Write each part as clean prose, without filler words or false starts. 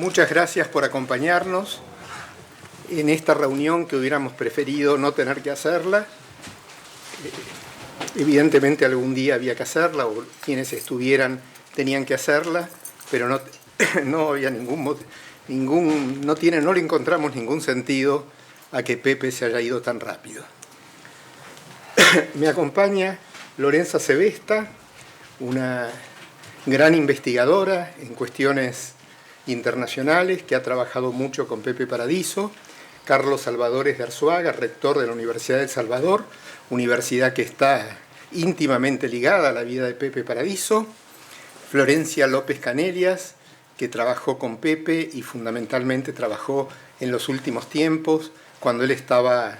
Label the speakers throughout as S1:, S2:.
S1: Muchas gracias por acompañarnos en esta reunión que hubiéramos preferido no tener que hacerla. Evidentemente algún día había que hacerla, o quienes estuvieran tenían que hacerla, pero no había no le encontramos ningún sentido a que Pepe se haya ido tan rápido. Me acompaña Lorenza Sebesta, una gran investigadora en cuestiones internacionales que ha trabajado mucho con Pepe Paradiso, Carlos Salvadores de Arzuaga, rector de la Universidad de El Salvador, universidad que está íntimamente ligada a la vida de Pepe Paradiso, Florencia López Canelias, que trabajó con Pepe y fundamentalmente trabajó en los últimos tiempos, cuando él estaba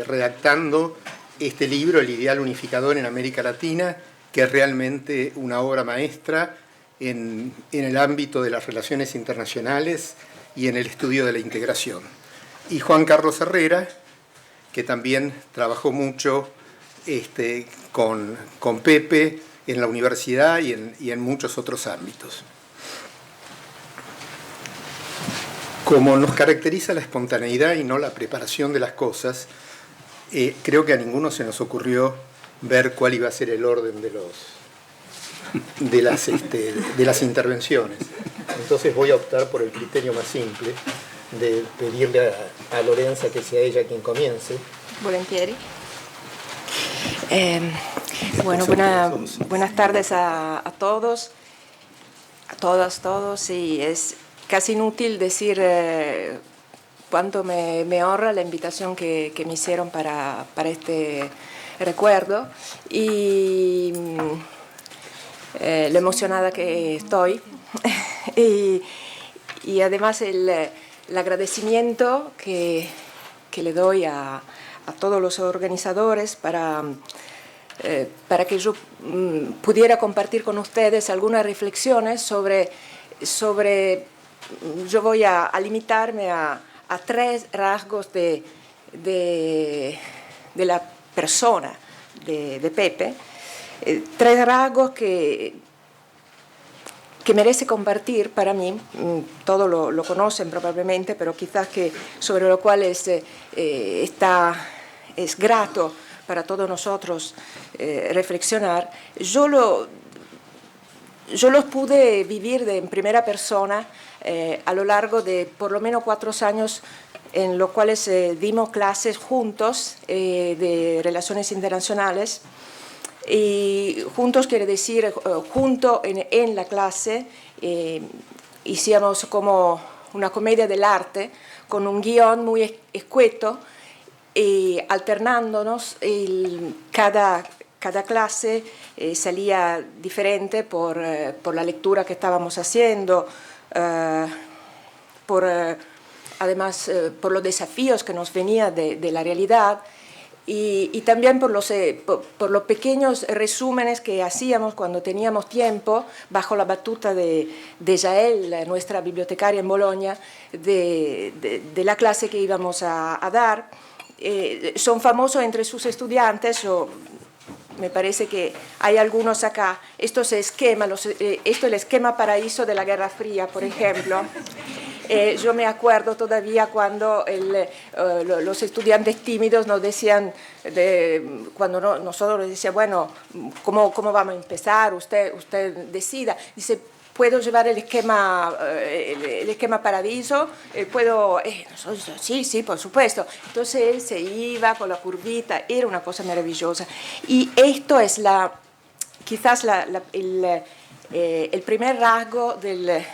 S1: redactando este libro, El Ideal Unificador en América Latina, que es realmente una obra maestra en el ámbito de las relaciones internacionales y en el estudio de la integración. Y Juan Carlos Herrera, que también trabajó mucho con Pepe en la universidad y en muchos otros ámbitos. Como nos caracteriza la espontaneidad y no la preparación de las cosas, creo que a ninguno se nos ocurrió ver cuál iba a ser el orden de las intervenciones. Entonces voy a optar por el criterio más simple de pedirle a Lorenza que sea ella quien comience.
S2: Volentieri. Bueno, buenas tardes a todos, a todas, todos. Y es casi inútil decir cuánto me honra la invitación que me hicieron para este recuerdo y lo emocionada que estoy. y además el agradecimiento que le doy a todos los organizadores para que yo pudiera compartir con ustedes algunas reflexiones sobre yo voy a limitarme a tres rasgos de la persona de Pepe, tres rasgos que merece compartir para mí. Todos lo conocen probablemente, pero quizás que sobre lo cual es grato para todos nosotros reflexionar. Yo los pude vivir en primera persona a lo largo de por lo menos 4 años en los cuales dimos clases juntos de relaciones internacionales. Y juntos quiere decir, junto en la clase, hicimos como una comedia del arte con un guión muy escueto, y alternándonos. Cada clase salía diferente por la lectura que estábamos haciendo, además por los desafíos que nos venían de la realidad. Y también por los pequeños resúmenes que hacíamos cuando teníamos tiempo, bajo la batuta de Yael, nuestra bibliotecaria en Bolonia, de la clase que íbamos a dar. Son famosos entre sus estudiantes, me parece que hay algunos acá, esto es el esquema Paraíso de la Guerra Fría, por ejemplo. Yo me acuerdo todavía cuando los estudiantes tímidos nos decían, cuando nosotros les decíamos, bueno, ¿cómo vamos a empezar? Usted decida. Dice, ¿puedo llevar el esquema Paradiso? Nosotros, sí, por supuesto. Entonces él se iba con la curvita, era una cosa maravillosa. Y esto es quizás el primer rasgo del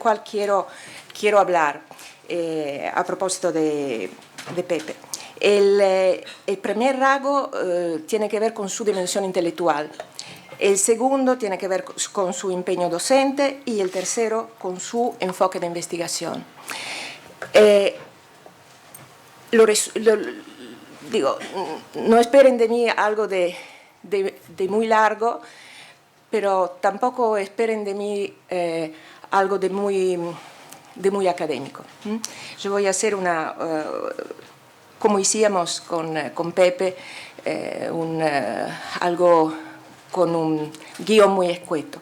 S2: cual quiero hablar a propósito de Pepe. El primer rasgo tiene que ver con su dimensión intelectual, el segundo tiene que ver con su empeño docente y el tercero con su enfoque de investigación. No esperen de mí algo de muy largo, pero tampoco esperen de mí algo de muy académico. Yo voy a hacer como hicimos con Pepe, algo con un guión muy escueto.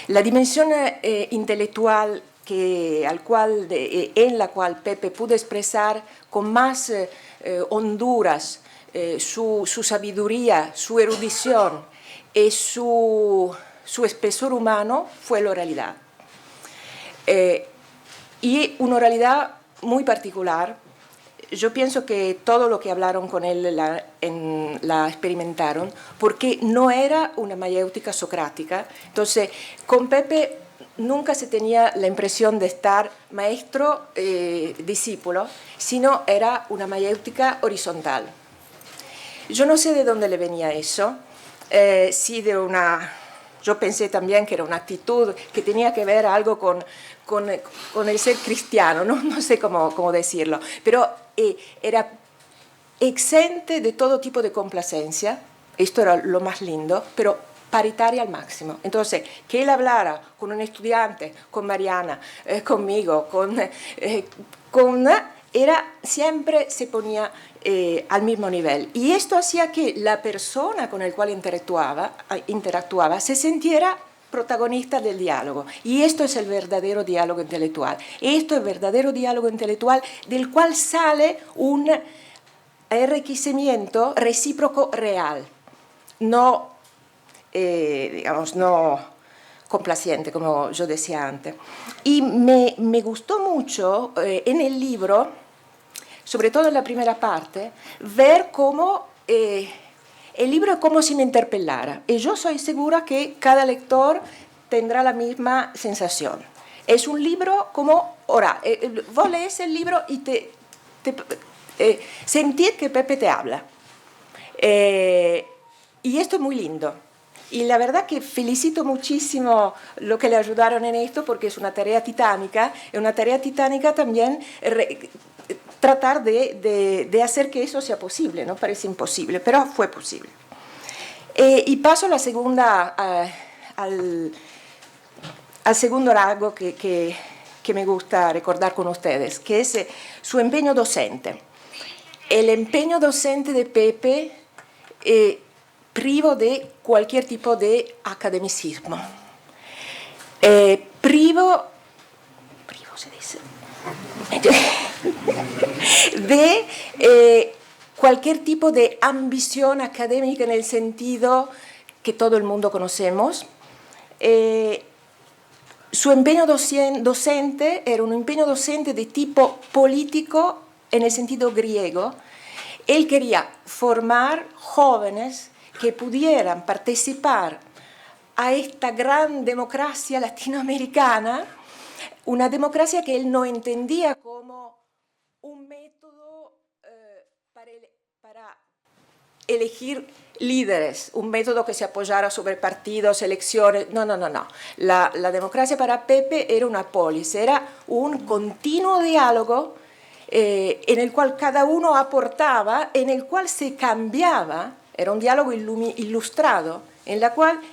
S2: La dimensión intelectual en la cual Pepe pudo expresar con más honduras su sabiduría, su erudición y su espesor humano fue la oralidad. Y una oralidad muy particular. Yo pienso que todo lo que hablaron con él la experimentaron, porque no era una mayéutica socrática. Entonces, con Pepe nunca se tenía la impresión de estar maestro-discípulo, sino era una mayéutica horizontal. Yo no sé de dónde le venía eso, sí de una... Yo pensé también que era una actitud que tenía que ver algo con el ser cristiano, no sé cómo decirlo, pero era exente de todo tipo de complacencia, esto era lo más lindo, pero paritaria al máximo. Entonces, que él hablara con un estudiante, con Mariana, conmigo, siempre se ponía al mismo nivel. Y esto hacía que la persona con la cual interactuaba se sintiera protagonista del diálogo. Y esto es el verdadero diálogo intelectual. Esto es el verdadero diálogo intelectual del cual sale un enriquecimiento recíproco real, no, no complaciente, como yo decía antes. Y me gustó mucho en el libro, sobre todo en la primera parte, ver cómo el libro es como si me interpelara. Y yo soy segura que cada lector tendrá la misma sensación. Es un libro como, ahora, vos lees el libro y sentir que Pepe te habla. Y esto es muy lindo. Y la verdad que felicito muchísimo lo que le ayudaron en esto, porque es una tarea titánica. Es una tarea titánica también tratar de hacer que eso sea posible, ¿no? Parece imposible, pero fue posible. Y paso a la segunda, al segundo rasgo que me gusta recordar con ustedes, que es su empeño docente. El empeño docente de Pepe privo de cualquier tipo de academicismo. Privo se dice, de cualquier tipo de ambición académica en el sentido que todo el mundo conocemos. Su empeño docente era un empeño docente de tipo político en el sentido griego. Él quería formar jóvenes que pudieran participar a esta gran democracia latinoamericana, una democracia que él no entendía como un método para elegir líderes, un método que se apoyara sobre partidos, elecciones. No. La democracia para Pepe era una polis, era un continuo diálogo en el cual cada uno aportaba, en el cual se cambiaba, era un diálogo ilustrado, en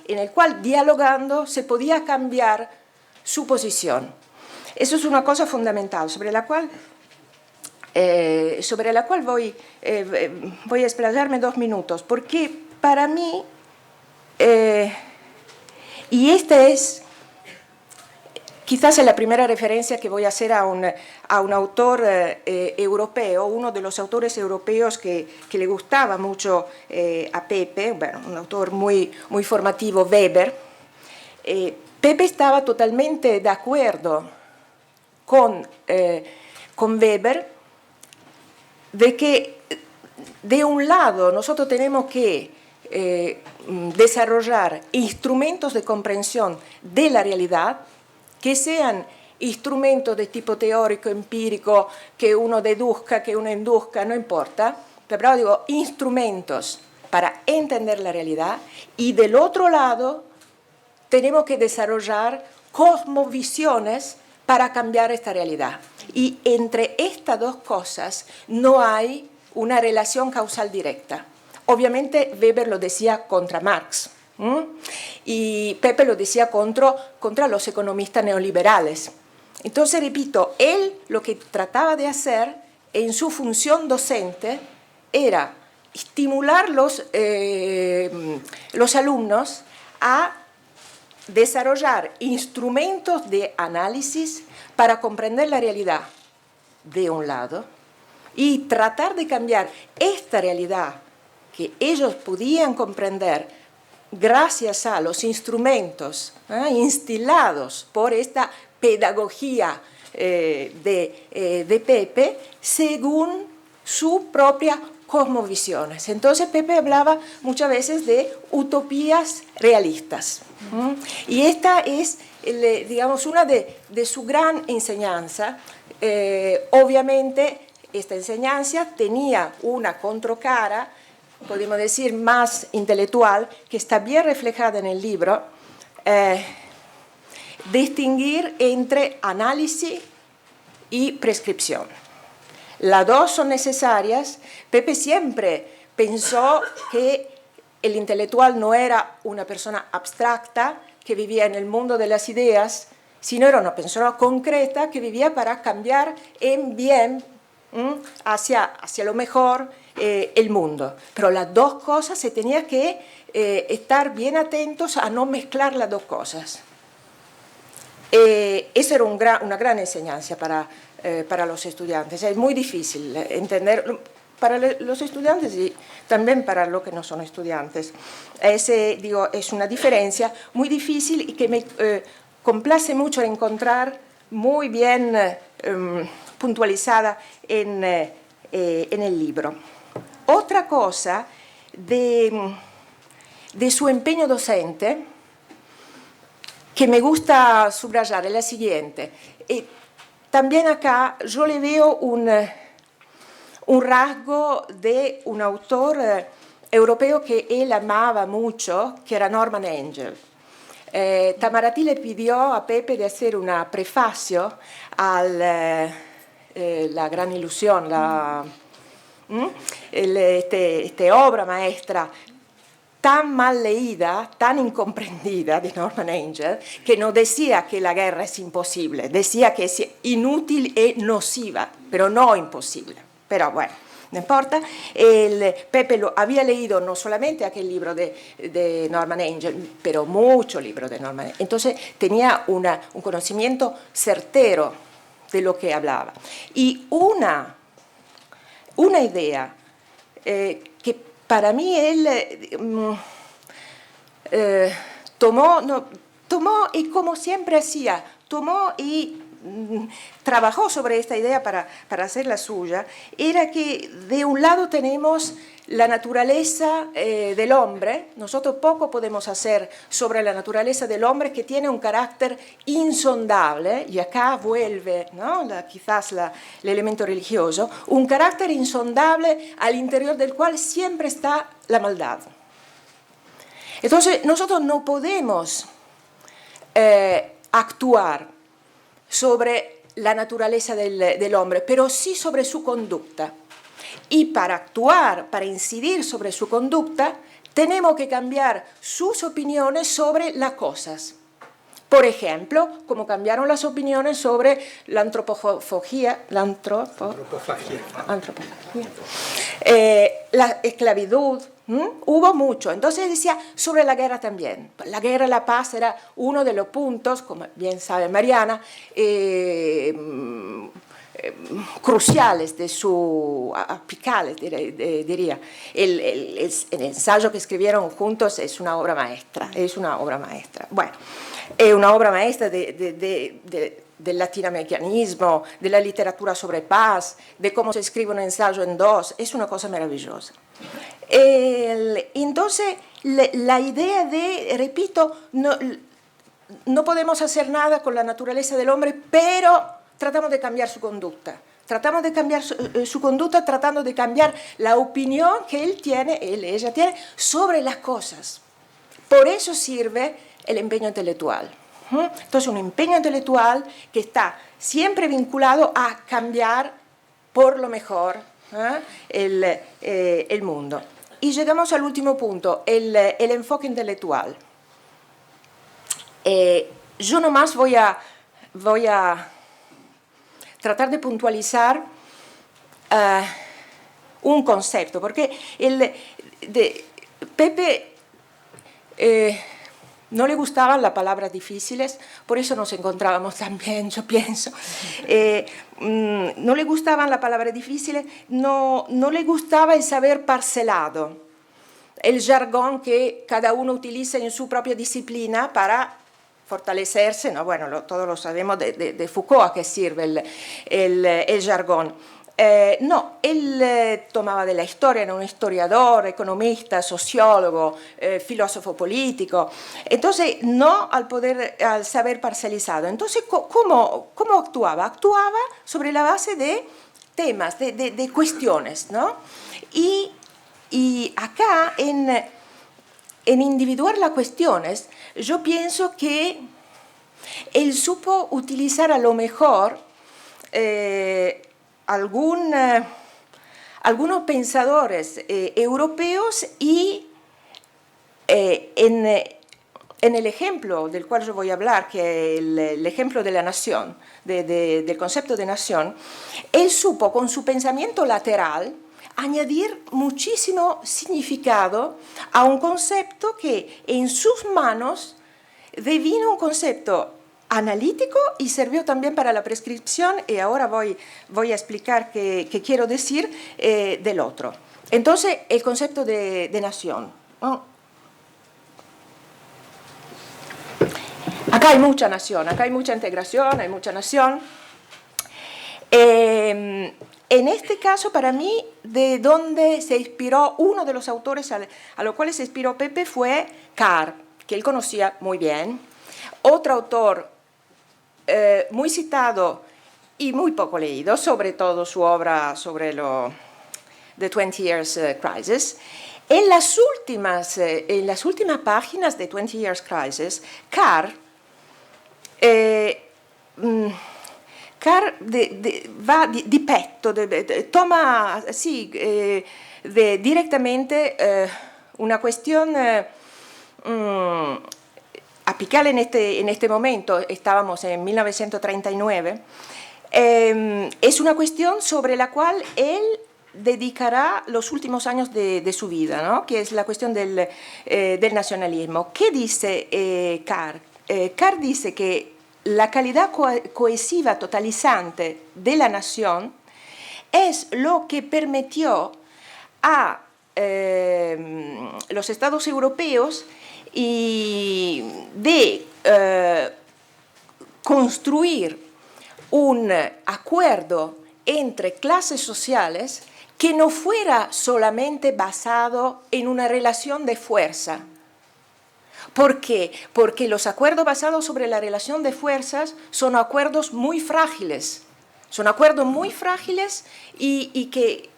S2: el cual dialogando se podía cambiar su posición. Eso es una cosa fundamental, sobre la cual voy a explayarme 2 minutos, porque para mí, y esta es quizás es la primera referencia que voy a hacer a un autor europeo, uno de los autores europeos que le gustaba mucho a Pepe, bueno, un autor muy formativo, Weber. Pepe estaba totalmente de acuerdo con Weber de que, de un lado, nosotros tenemos que desarrollar instrumentos de comprensión de la realidad que sean instrumentos de tipo teórico, empírico, que uno deduzca, que uno induzca, no importa, pero digo instrumentos para entender la realidad, y del otro lado tenemos que desarrollar cosmovisiones para cambiar esta realidad. Y entre estas dos cosas no hay una relación causal directa. Obviamente Weber lo decía contra Marx, y Pepe lo decía contra los economistas neoliberales. Entonces, repito, él lo que trataba de hacer en su función docente era estimular los alumnos a desarrollar instrumentos de análisis para comprender la realidad de un lado y tratar de cambiar esta realidad que ellos podían comprender gracias a los instrumentos instilados por esta pedagogía de Pepe según su propia cosmovisiones. Entonces Pepe hablaba muchas veces de utopías realistas. Y esta es, digamos, una de su gran enseñanza. Obviamente esta enseñanza tenía una contracara, podemos decir, más intelectual, que está bien reflejada en el libro, distinguir entre análisis y prescripción. Las dos son necesarias. Pepe siempre pensó que el intelectual no era una persona abstracta que vivía en el mundo de las ideas, sino era una persona concreta que vivía para cambiar en bien hacia lo mejor el mundo. Pero las dos cosas se tenía que estar bien atentos a no mezclar las dos cosas. Esa era una gran enseñanza para los estudiantes. Es muy difícil entender para los estudiantes y también para los que no son estudiantes. Es una diferencia muy difícil y que me complace mucho encontrar muy bien puntualizada en el libro. Otra cosa de su empeño docente que me gusta subrayar es la siguiente. También acá yo le veo un rasgo de un autor europeo que él amaba mucho, que era Norman Angell. Tamaraty le pidió a Pepe de hacer una prefacio a La Gran Ilusión, esta obra maestra tan mal leída, tan incomprendida de Norman Angell, que no decía que la guerra es imposible, decía que es inútil y nociva, pero no imposible. Pero bueno, no importa. Pepe lo había leído no solamente aquel libro de Norman Angell, pero muchos libros de Norman Angell. Entonces tenía un conocimiento certero de lo que hablaba. Y una idea que para mí él tomó y como siempre hacía, tomó y trabajó sobre esta idea para hacerla suya, era que de un lado tenemos la naturaleza del hombre. Nosotros poco podemos hacer sobre la naturaleza del hombre, que tiene un carácter insondable, y acá vuelve, ¿no? quizás el elemento religioso, un carácter insondable al interior del cual siempre está la maldad. Entonces nosotros no podemos actuar sobre la naturaleza del hombre, pero sí sobre su conducta. Y para actuar, para incidir sobre su conducta, tenemos que cambiar sus opiniones sobre las cosas. Por ejemplo, como cambiaron las opiniones sobre la antropofagia, la esclavitud. Hubo mucho. Entonces decía sobre la guerra también. La guerra y la paz era uno de los puntos, como bien sabe Mariana, cruciales de su apicales, diría. El ensayo que escribieron juntos es una obra maestra. Bueno, es una obra maestra del latinoamericanismo, de la literatura sobre paz, de cómo se escribe un ensayo en dos. Es una cosa maravillosa. Entonces, la idea repito, no podemos hacer nada con la naturaleza del hombre, pero tratamos de cambiar su conducta. Tratamos de cambiar su conducta, tratando de cambiar la opinión que ella tiene sobre las cosas. Por eso sirve el empeño intelectual. Entonces, un empeño intelectual que está siempre vinculado a cambiar por lo mejor el mundo. Y llegamos al último punto, el enfoque intelectual. Yo nomás voy a tratar de puntualizar un concepto, porque Pepe No le gustaban las palabras difíciles, por eso nos encontrábamos tan bien, yo pienso. No le gustaban las palabras difíciles, no le gustaba el saber parcelado, el jargón que cada uno utiliza en su propia disciplina para fortalecerse, ¿no? Bueno, todos lo sabemos de Foucault a qué sirve el jargón. No, él tomaba de la historia, era un historiador, economista, sociólogo, filósofo político. Entonces, no al saber parcializado. Entonces, ¿cómo actuaba? Actuaba sobre la base de temas, de cuestiones, ¿no? Y acá, en individuar las cuestiones, yo pienso que él supo utilizar a lo mejor algunos pensadores europeos y en el ejemplo del cual yo voy a hablar, que es el ejemplo de la nación, del concepto de nación, él supo con su pensamiento lateral añadir muchísimo significado a un concepto que en sus manos devino un concepto analítico y sirvió también para la prescripción, y ahora voy a explicar qué quiero decir del otro. Entonces, el concepto de nación. Acá hay mucha nación, acá hay mucha integración, hay mucha nación. En este caso, para mí, de donde se inspiró uno de los autores a los cuales se inspiró Pepe fue Carr, que él conocía muy bien. Otro autor muy citado y muy poco leído, sobre todo su obra sobre The 20 Years Crisis. En las últimas páginas de 20 Years Crisis, Carr va di petto, toma directamente una cuestión apical en este momento, estábamos en 1939, es una cuestión sobre la cual él dedicará los últimos años de su vida, ¿no? Que es la cuestión del nacionalismo. ¿Qué dice Carr? Carr dice que la calidad cohesiva totalizante de la nación es lo que permitió a los estados europeos de construir un acuerdo entre clases sociales que no fuera solamente basado en una relación de fuerza. ¿Por qué? Porque los acuerdos basados sobre la relación de fuerzas son acuerdos muy frágiles. Son acuerdos muy frágiles y que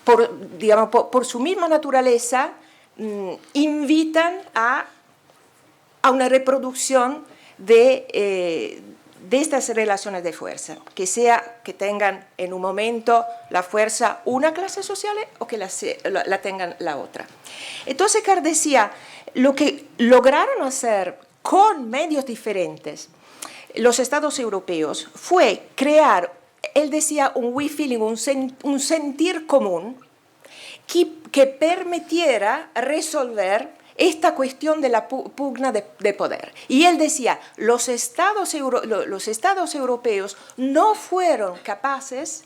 S2: por su misma naturaleza invitan a una reproducción de estas relaciones de fuerza, que tengan en un momento la fuerza una clase social o que la tengan la otra. Entonces Carr decía, lo que lograron hacer con medios diferentes los estados europeos fue crear, él decía, un we feeling, un sentir común que permitiera resolver esta cuestión de la pugna de poder. Y él decía, los estados europeos no fueron capaces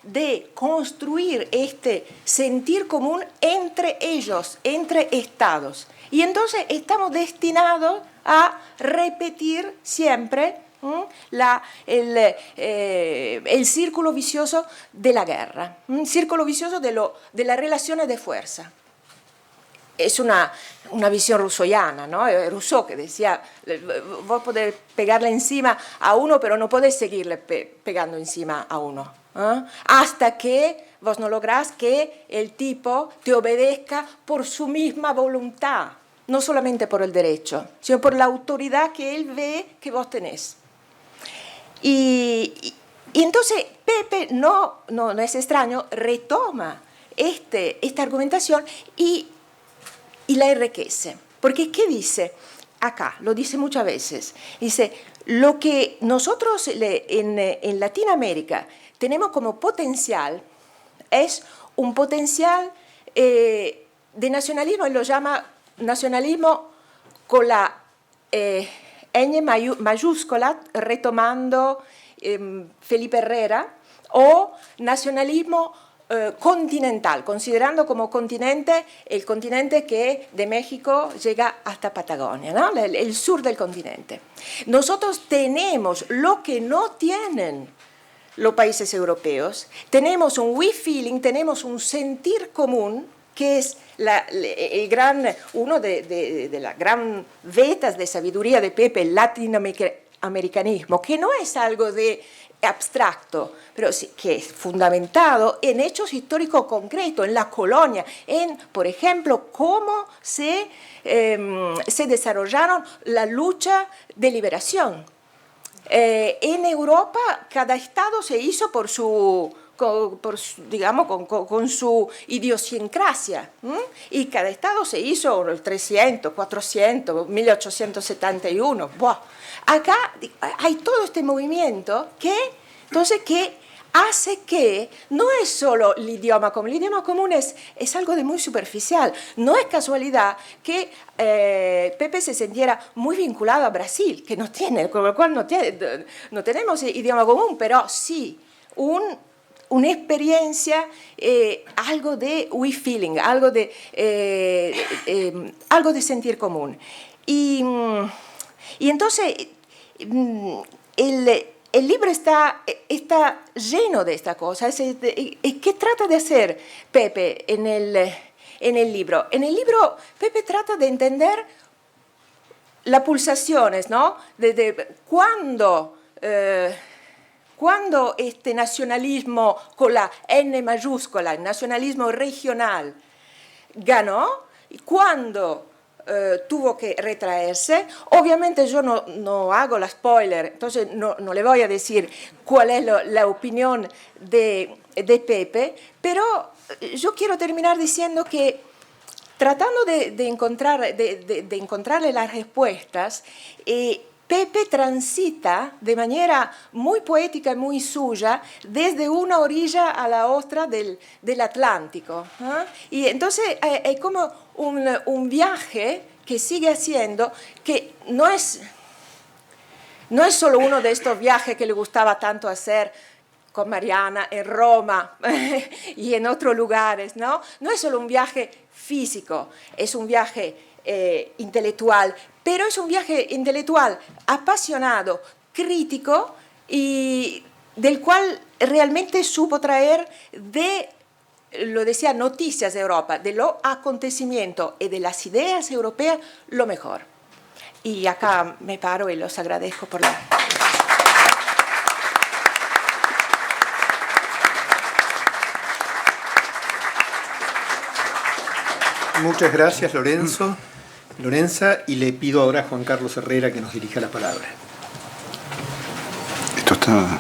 S2: de construir este sentir común entre ellos, entre estados. Y entonces estamos destinados a repetir siempre el círculo vicioso de la guerra, un círculo vicioso de las relaciones de fuerza. Es una visión russoiana, ¿no? Rousseau que decía, vos podés pegarle encima a uno, pero no podés seguirle pegando encima a uno, hasta que vos no lográs que el tipo te obedezca por su misma voluntad, no solamente por el derecho, sino por la autoridad que él ve que vos tenés. Y entonces Pepe, no es extraño, retoma esta argumentación y la enriquece. Porque ¿qué dice? Acá, lo dice muchas veces. Dice, lo que nosotros en Latinoamérica tenemos como potencial es un potencial de nacionalismo, él lo llama nacionalismo con la ñ mayúscula, retomando Felipe Herrera, o nacionalismo continental, considerando como continente el continente que de México llega hasta Patagonia, ¿no? El sur del continente. Nosotros tenemos lo que no tienen los países europeos, tenemos un we feeling, tenemos un sentir común, que es uno de las gran vetas de sabiduría de Pepe, el latinoamericanismo, que no es algo de abstracto, pero sí que es fundamentado en hechos históricos concretos, en la colonia, en, por ejemplo, cómo se desarrollaron la lucha de liberación. En Europa, cada estado se hizo con su idiosincrasia, y cada estado se hizo el 300, 400, 1871. Buah. Acá hay todo este movimiento que hace que no es solo el idioma común es algo de muy superficial. No es casualidad que Pepe se sintiera muy vinculado a Brasil, que no tiene, con lo cual no tenemos idioma común, pero sí una experiencia, algo de we feeling, algo de sentir común. Y entonces el libro está lleno de esta cosa. ¿Qué trata de hacer Pepe en el libro? En el libro Pepe trata de entender las pulsaciones, ¿no? De cuando este nacionalismo con la N mayúscula, el nacionalismo regional, ganó, y cuando tuvo que retraerse. Obviamente yo no hago la spoiler, entonces no le voy a decir cuál es la opinión de Pepe, pero yo quiero terminar diciendo que tratando de encontrarle las respuestas, Pepe transita de manera muy poética y muy suya desde una orilla a la otra del Atlántico. Y entonces hay como un viaje que sigue haciendo, que no es solo uno de estos viajes que le gustaba tanto hacer con Mariana en Roma y en otros lugares, ¿no? No es solo un viaje físico, es un viaje intelectual, pero es un viaje intelectual apasionado, crítico, y del cual realmente supo traer lo decía, noticias de Europa, de los acontecimientos y de las ideas europeas, lo mejor. Y acá me paro y los agradezco por la...
S1: Muchas gracias, Lorenza, y le pido ahora a Juan Carlos Herrera que nos dirija la palabra.
S3: ¿Esto está...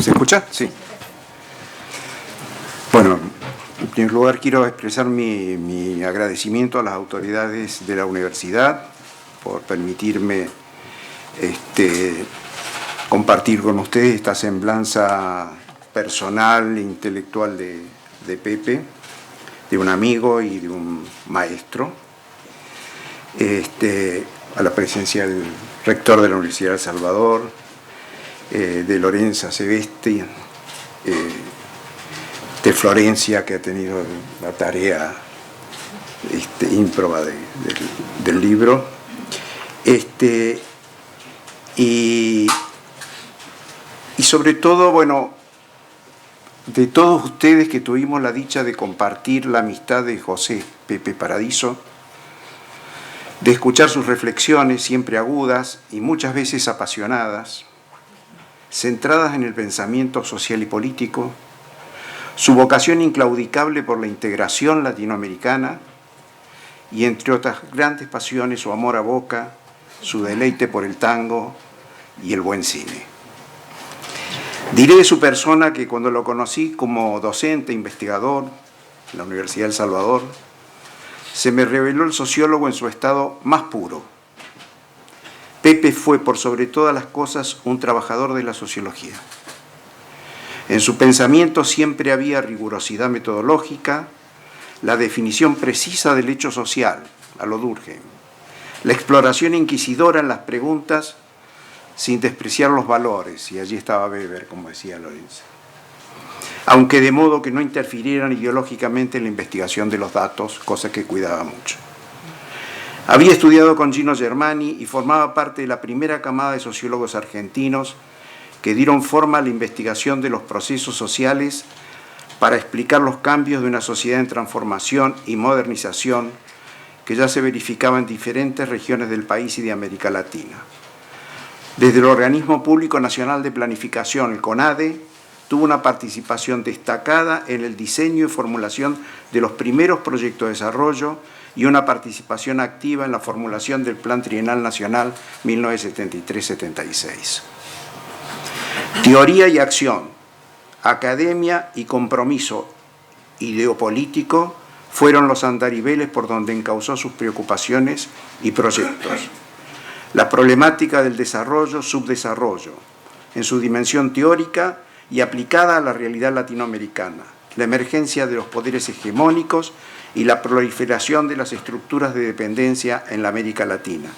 S3: ¿Se escucha? Sí. Bueno, en primer lugar quiero expresar mi agradecimiento a las autoridades de la universidad por permitirme compartir con ustedes esta semblanza personal e intelectual de Pepe, de un amigo y de un maestro, a la presencia del rector de la Universidad de El Salvador, de Lorenza Sebesti, de Florencia, que ha tenido la tarea ímproba del libro, y sobre todo, bueno, de todos ustedes que tuvimos la dicha de compartir la amistad de José Pepe Paradiso, de escuchar sus reflexiones siempre agudas y muchas veces apasionadas, centradas en el pensamiento social y político, su vocación inclaudicable por la integración latinoamericana y, entre otras grandes pasiones, su amor a Boca, su deleite por el tango y el buen cine. Diré de su persona que cuando lo conocí como docente, investigador en la Universidad de El Salvador, se me reveló el sociólogo en su estado más puro. Pepe fue, por sobre todas las cosas, un trabajador de la sociología. En su pensamiento siempre había rigurosidad metodológica, la definición precisa del hecho social, a lo Durkheim, la exploración inquisidora en las preguntas sin despreciar los valores, y allí estaba Weber, como decía Lorenzo, aunque de modo que no interfirieran ideológicamente en la investigación de los datos, cosa que cuidaba mucho. Había estudiado con Gino Germani y formaba parte de la primera camada de sociólogos argentinos que dieron forma a la investigación de los procesos sociales para explicar los cambios de una sociedad en transformación y modernización que ya se verificaba en diferentes regiones del país y de América Latina. Desde el Organismo Público Nacional de Planificación, el CONADE, tuvo una participación destacada en el diseño y formulación de los primeros proyectos de desarrollo y una participación activa en la formulación del Plan Trienal Nacional 1973-76. Teoría y acción, academia y compromiso ideopolítico fueron los andariveles por donde encauzó sus preocupaciones y proyectos. La problemática del desarrollo, subdesarrollo, en su dimensión teórica y aplicada a la realidad latinoamericana, la emergencia de los poderes hegemónicos y la proliferación de las estructuras de dependencia en la América Latina,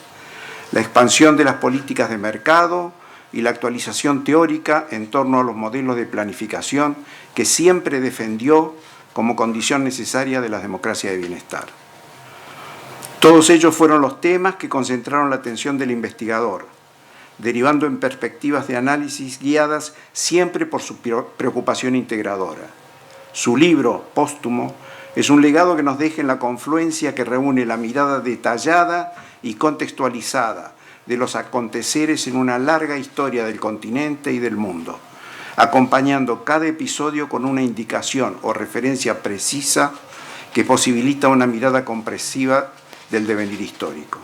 S3: la expansión de las políticas de mercado y la actualización teórica en torno a los modelos de planificación que siempre defendió como condición necesaria de la democracia de bienestar. Todos ellos fueron los temas que concentraron la atención del investigador, derivando en perspectivas de análisis guiadas siempre por su preocupación integradora. Su libro, póstumo, es un legado que nos deja en la confluencia que reúne la mirada detallada y contextualizada de los aconteceres en una larga historia del continente y del mundo, acompañando cada episodio con una indicación o referencia precisa que posibilita una mirada comprensiva del devenir histórico.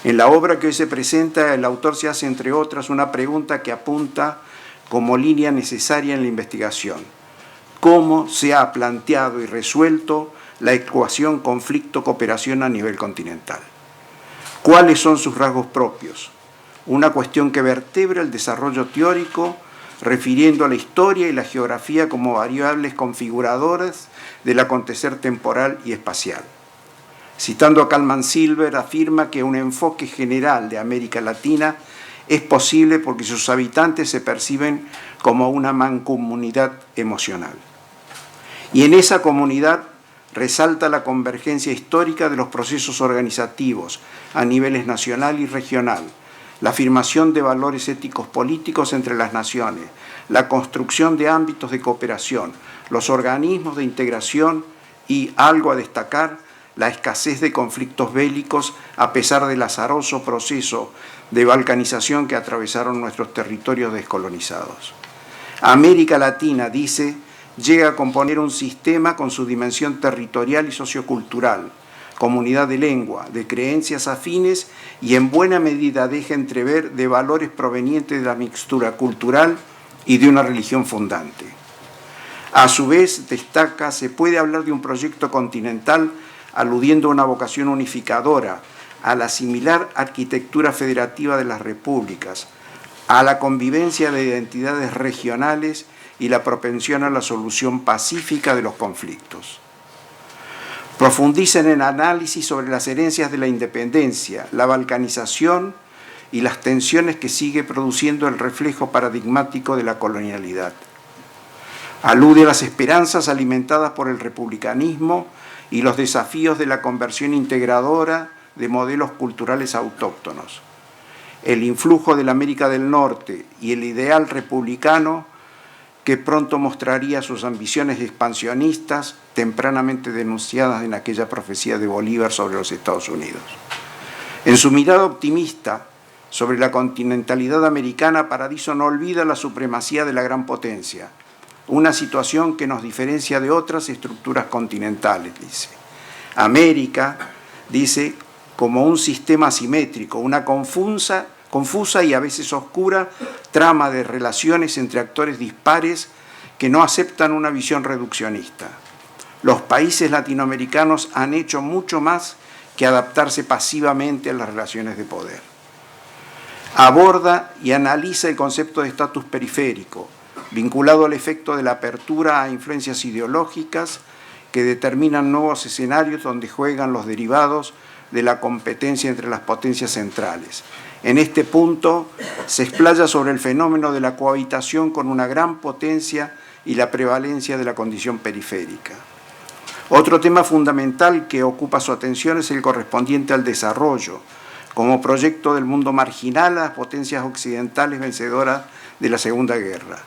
S3: En la obra que hoy se presenta, el autor se hace, entre otras, una pregunta que apunta como línea necesaria en la investigación: ¿cómo se ha planteado y resuelto la ecuación conflicto-cooperación a nivel continental? ¿Cuáles son sus rasgos propios? Una cuestión que vertebra el desarrollo teórico, refiriendo a la historia y la geografía como variables configuradoras del acontecer temporal y espacial. Citando a Kalman Silver, afirma que un enfoque general de América Latina es posible porque sus habitantes se perciben como una mancomunidad emocional. Y en esa comunidad resalta la convergencia histórica de los procesos organizativos a niveles nacional y regional, la afirmación de valores éticos políticos entre las naciones, la construcción de ámbitos de cooperación, los organismos de integración y, algo a destacar, la escasez de conflictos bélicos a pesar del azaroso proceso de balcanización que atravesaron nuestros territorios descolonizados. América Latina, dice, llega a componer un sistema con su dimensión territorial y sociocultural, comunidad de lengua, de creencias afines y en buena medida deja entrever de valores provenientes de la mixtura cultural y de una religión fundante. A su vez, destaca, se puede hablar de un proyecto continental aludiendo a una vocación unificadora, a la similar arquitectura federativa de las repúblicas, a la convivencia de identidades regionales y la propensión a la solución pacífica de los conflictos. Profundiza en el análisis sobre las herencias de la independencia, la balcanización y las tensiones que sigue produciendo el reflejo paradigmático de la colonialidad. Alude a las esperanzas alimentadas por el republicanismo y los desafíos de la conversión integradora de modelos culturales autóctonos. El influjo de la América del Norte y el ideal republicano que pronto mostraría sus ambiciones expansionistas tempranamente denunciadas en aquella profecía de Bolívar sobre los Estados Unidos. En su mirada optimista sobre la continentalidad americana, Paradiso no olvida la supremacía de la gran potencia, una situación que nos diferencia de otras estructuras continentales, dice. América, dice, como un sistema asimétrico, una confusa y a veces oscura trama de relaciones entre actores dispares que no aceptan una visión reduccionista. Los países latinoamericanos han hecho mucho más que adaptarse pasivamente a las relaciones de poder. Aborda y analiza el concepto de estatus periférico, vinculado al efecto de la apertura a influencias ideológicas que determinan nuevos escenarios donde juegan los derivados de la competencia entre las potencias centrales. En este punto se explaya sobre el fenómeno de la cohabitación con una gran potencia y la prevalencia de la condición periférica. Otro tema fundamental que ocupa su atención es el correspondiente al desarrollo, como proyecto del mundo marginal a las potencias occidentales vencedoras de la Segunda Guerra.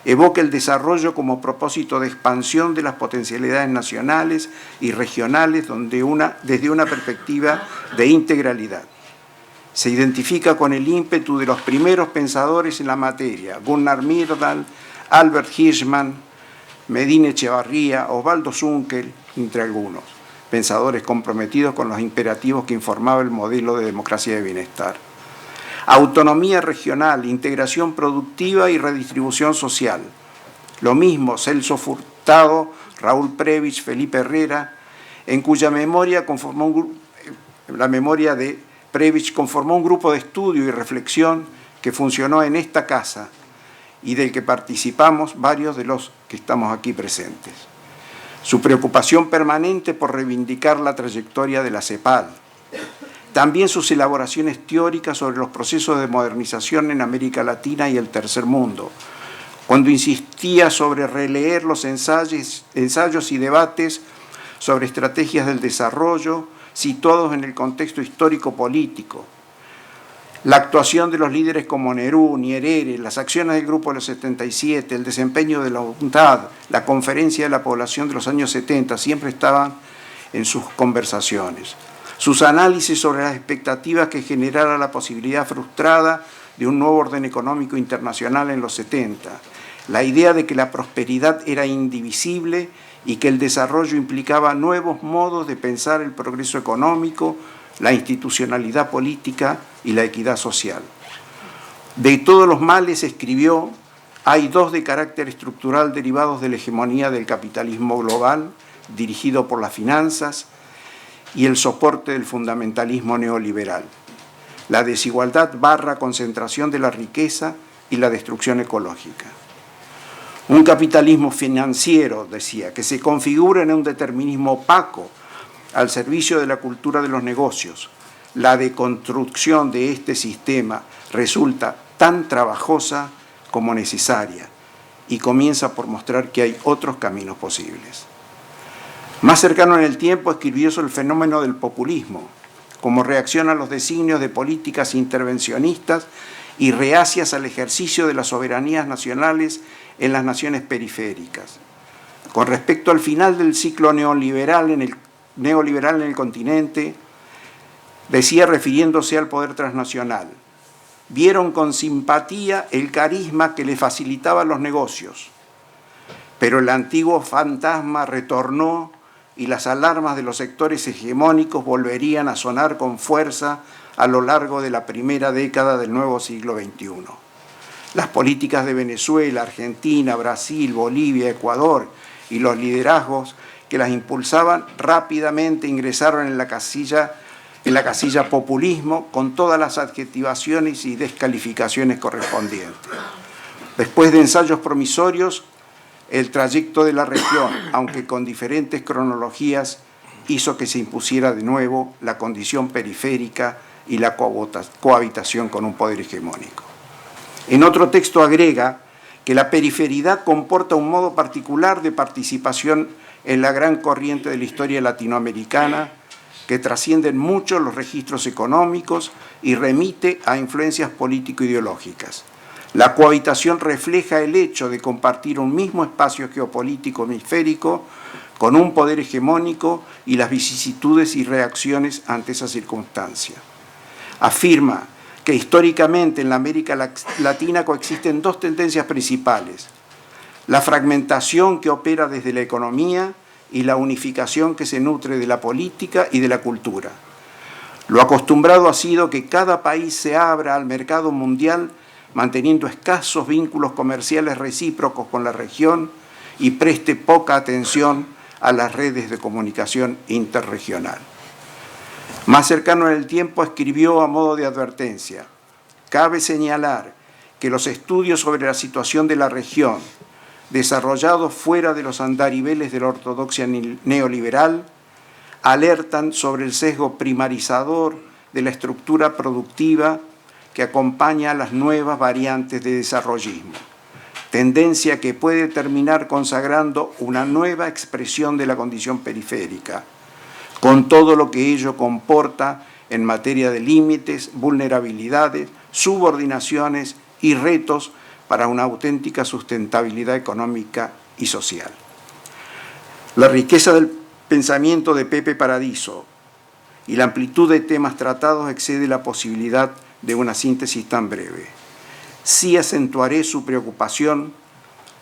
S3: Evoca el desarrollo como propósito de expansión de las potencialidades nacionales y regionales desde una perspectiva de integralidad. Se identifica con el ímpetu de los primeros pensadores en la materia, Gunnar Myrdal, Albert Hirschman, Medina Echevarría, Osvaldo Zunkel, entre algunos, pensadores comprometidos con los imperativos que informaba el modelo de democracia de bienestar. Autonomía regional, integración productiva y redistribución social. Lo mismo Celso Furtado, Raúl Prebisch, Felipe Herrera, en cuya memoria la memoria de Prebisch conformó un grupo de estudio y reflexión que funcionó en esta casa y del que participamos varios de los que estamos aquí presentes. Su preocupación permanente por reivindicar la trayectoria de la CEPAL. También sus elaboraciones teóricas sobre los procesos de modernización en América Latina y el Tercer Mundo, cuando insistía sobre releer los ensayos y debates sobre estrategias del desarrollo situados en el contexto histórico-político. La actuación de los líderes como Nehru, Nyerere, las acciones del Grupo de los 77, el desempeño de la UNCTAD, la Conferencia de la Población de los años 70, siempre estaban en sus conversaciones. Sus análisis sobre las expectativas que generara la posibilidad frustrada de un nuevo orden económico internacional en los 70, la idea de que la prosperidad era indivisible y que el desarrollo implicaba nuevos modos de pensar el progreso económico, la institucionalidad política y la equidad social. De todos los males, escribió, hay dos de carácter estructural derivados de la hegemonía del capitalismo global, dirigido por las finanzas, y el soporte del fundamentalismo neoliberal, la desigualdad / concentración de la riqueza y la destrucción ecológica. Un capitalismo financiero, decía, que se configura en un determinismo opaco al servicio de la cultura de los negocios. La deconstrucción de este sistema resulta tan trabajosa como necesaria y comienza por mostrar que hay otros caminos posibles. Más cercano en el tiempo, escribió sobre el fenómeno del populismo, como reacción a los designios de políticas intervencionistas y reacias al ejercicio de las soberanías nacionales en las naciones periféricas. Con respecto al final del ciclo neoliberal en el continente, decía refiriéndose al poder transnacional, vieron con simpatía el carisma que le facilitaba los negocios, pero el antiguo fantasma retornó y las alarmas de los sectores hegemónicos volverían a sonar con fuerza a lo largo de la primera década del nuevo siglo XXI. Las políticas de Venezuela, Argentina, Brasil, Bolivia, Ecuador y los liderazgos que las impulsaban rápidamente ingresaron en la casilla populismo con todas las adjetivaciones y descalificaciones correspondientes. Después de ensayos promisorios, el trayecto de la región, aunque con diferentes cronologías, hizo que se impusiera de nuevo la condición periférica y la cohabitación con un poder hegemónico. En otro texto agrega que la periferidad comporta un modo particular de participación en la gran corriente de la historia latinoamericana que trascienden mucho los registros económicos y remite a influencias político-ideológicas. La cohabitación refleja el hecho de compartir un mismo espacio geopolítico hemisférico con un poder hegemónico y las vicisitudes y reacciones ante esa circunstancia. Afirma que históricamente en la América Latina coexisten dos tendencias principales: la fragmentación que opera desde la economía y la unificación que se nutre de la política y de la cultura. Lo acostumbrado ha sido que cada país se abra al mercado mundial manteniendo escasos vínculos comerciales recíprocos con la región y preste poca atención a las redes de comunicación interregional. Más cercano en el tiempo, escribió a modo de advertencia: cabe señalar que los estudios sobre la situación de la región, desarrollados fuera de los andariveles de la ortodoxia neoliberal, alertan sobre el sesgo primarizador de la estructura productiva que acompaña a las nuevas variantes de desarrollismo, tendencia que puede terminar consagrando una nueva expresión de la condición periférica, con todo lo que ello comporta en materia de límites, vulnerabilidades, subordinaciones y retos para una auténtica sustentabilidad económica y social. La riqueza del pensamiento de Pepe Paradiso y la amplitud de temas tratados excede la posibilidad de una síntesis tan breve. Sí acentuaré su preocupación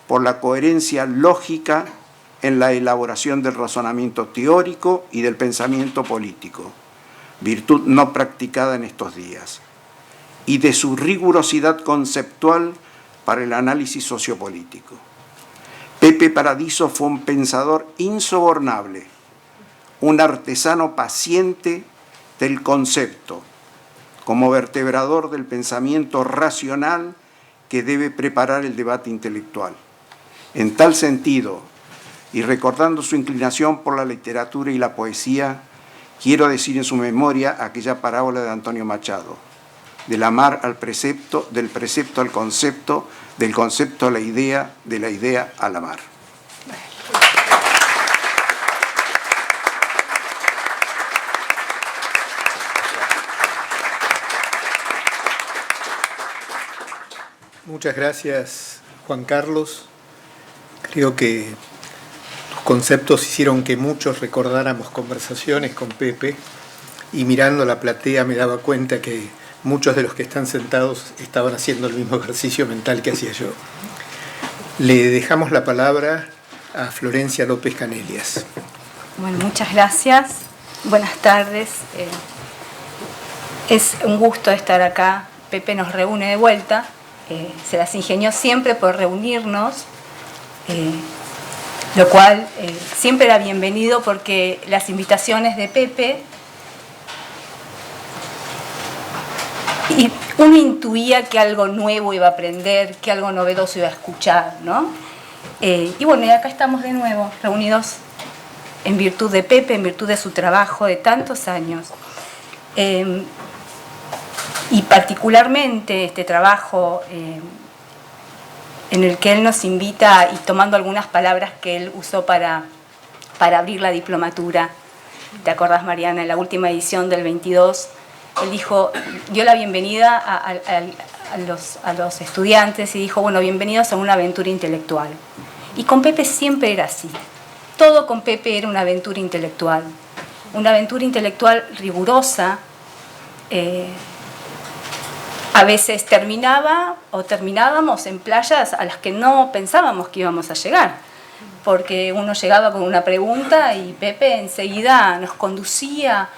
S3: por la coherencia lógica en la elaboración del razonamiento teórico y del pensamiento político, virtud no practicada en estos días, y de su rigurosidad conceptual para el análisis sociopolítico. Pepe Paradiso fue un pensador insobornable, un artesano paciente del concepto, como vertebrador del pensamiento racional que debe preparar el debate intelectual. En tal sentido, y recordando su inclinación por la literatura y la poesía, quiero decir en su memoria aquella parábola de Antonio Machado: del amar al precepto, del precepto al concepto, del concepto a la idea, de la idea al amar.
S1: Muchas gracias, Juan Carlos. Creo que tus conceptos hicieron que muchos recordáramos conversaciones con Pepe, y mirando la platea me daba cuenta que muchos de los que están sentados estaban haciendo el mismo ejercicio mental que hacía yo. Le dejamos la palabra a Florencia López Canelias.
S4: Bueno, muchas gracias. Buenas tardes. Es un gusto estar acá. Pepe nos reúne de vuelta. Se las ingenió siempre por reunirnos, lo cual siempre era bienvenido, porque las invitaciones de Pepe, y uno intuía que algo nuevo iba a aprender, que algo novedoso iba a escuchar, ¿no? Y bueno, y acá estamos de nuevo, reunidos en virtud de Pepe, en virtud de su trabajo de tantos años. Y particularmente este trabajo en el que él nos invita, y tomando algunas palabras que él usó para abrir la diplomatura. ¿Te acordás, Mariana? En la última edición del 22, él dio la bienvenida a los estudiantes y dijo, bueno, bienvenidos a una aventura intelectual. Y con Pepe siempre era así. Todo con Pepe era una aventura intelectual rigurosa. A veces terminábamos en playas a las que no pensábamos que íbamos a llegar, porque uno llegaba con una pregunta y Pepe enseguida nos conducía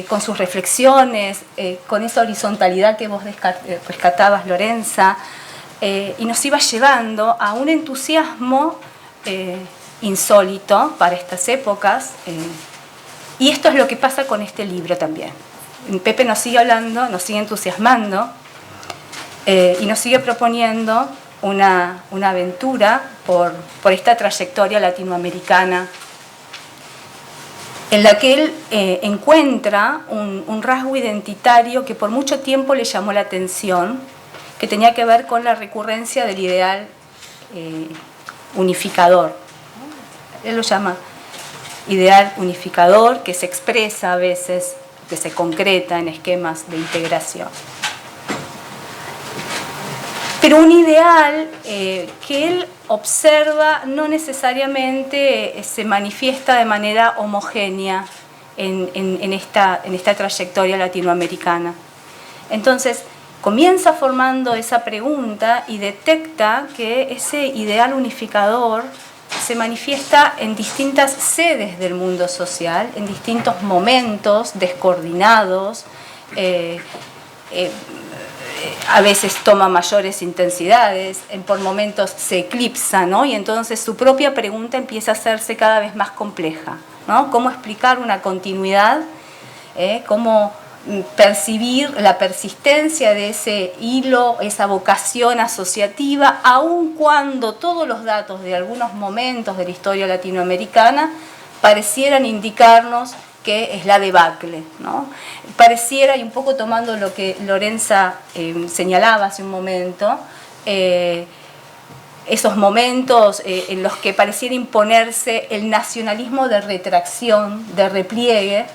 S4: con sus reflexiones, con esa horizontalidad que vos rescatabas, Lorenza, y nos iba llevando a un entusiasmo insólito para estas épocas. Y esto es lo que pasa con este libro también. Pepe nos sigue hablando, nos sigue entusiasmando, y nos sigue proponiendo una aventura por esta trayectoria latinoamericana, en la que él encuentra un rasgo identitario que por mucho tiempo le llamó la atención, que tenía que ver con la recurrencia del ideal unificador. Él lo llama ideal unificador, que se expresa a veces, que se concreta en esquemas de integración. Pero un ideal que él observa no necesariamente se manifiesta de manera homogénea en esta trayectoria latinoamericana. Entonces, comienza formando esa pregunta y detecta que ese ideal unificador se manifiesta en distintas sedes del mundo social, en distintos momentos descoordinados, a veces toma mayores intensidades, por momentos se eclipsa, ¿no? Y entonces su propia pregunta empieza a hacerse cada vez más compleja, ¿no? ¿Cómo explicar una continuidad? ¿Cómo percibir la persistencia de ese hilo, esa vocación asociativa, aun cuando todos los datos de algunos momentos de la historia latinoamericana parecieran indicarnos que es la debacle, ¿no? Pareciera, y un poco tomando lo que Lorenza señalaba hace un momento, esos momentos en los que pareciera imponerse el nacionalismo de retracción, de repliegue,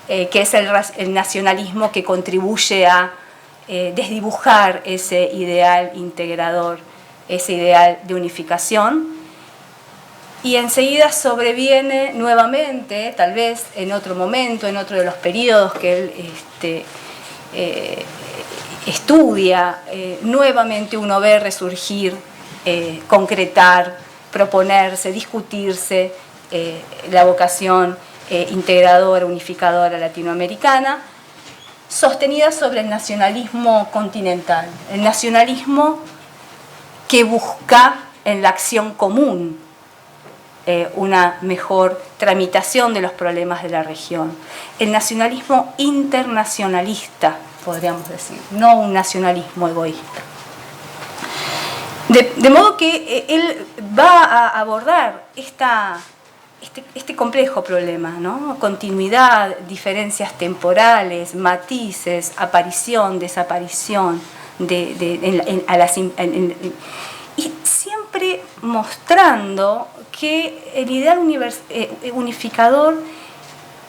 S4: que es el nacionalismo que contribuye a desdibujar ese ideal integrador, ese ideal de unificación. Y enseguida sobreviene nuevamente, tal vez en otro momento, en otro de los periodos que él estudia, nuevamente uno ve resurgir, concretar, proponerse, discutirse la vocación integradora, unificadora latinoamericana, sostenida sobre el nacionalismo continental, el nacionalismo que busca en la acción común una mejor tramitación de los problemas de la región. El nacionalismo internacionalista, podríamos decir, no un nacionalismo egoísta. De modo que él va a abordar este complejo problema, ¿no? Continuidad, diferencias temporales, matices, aparición, desaparición, y siempre mostrando que el ideal unificador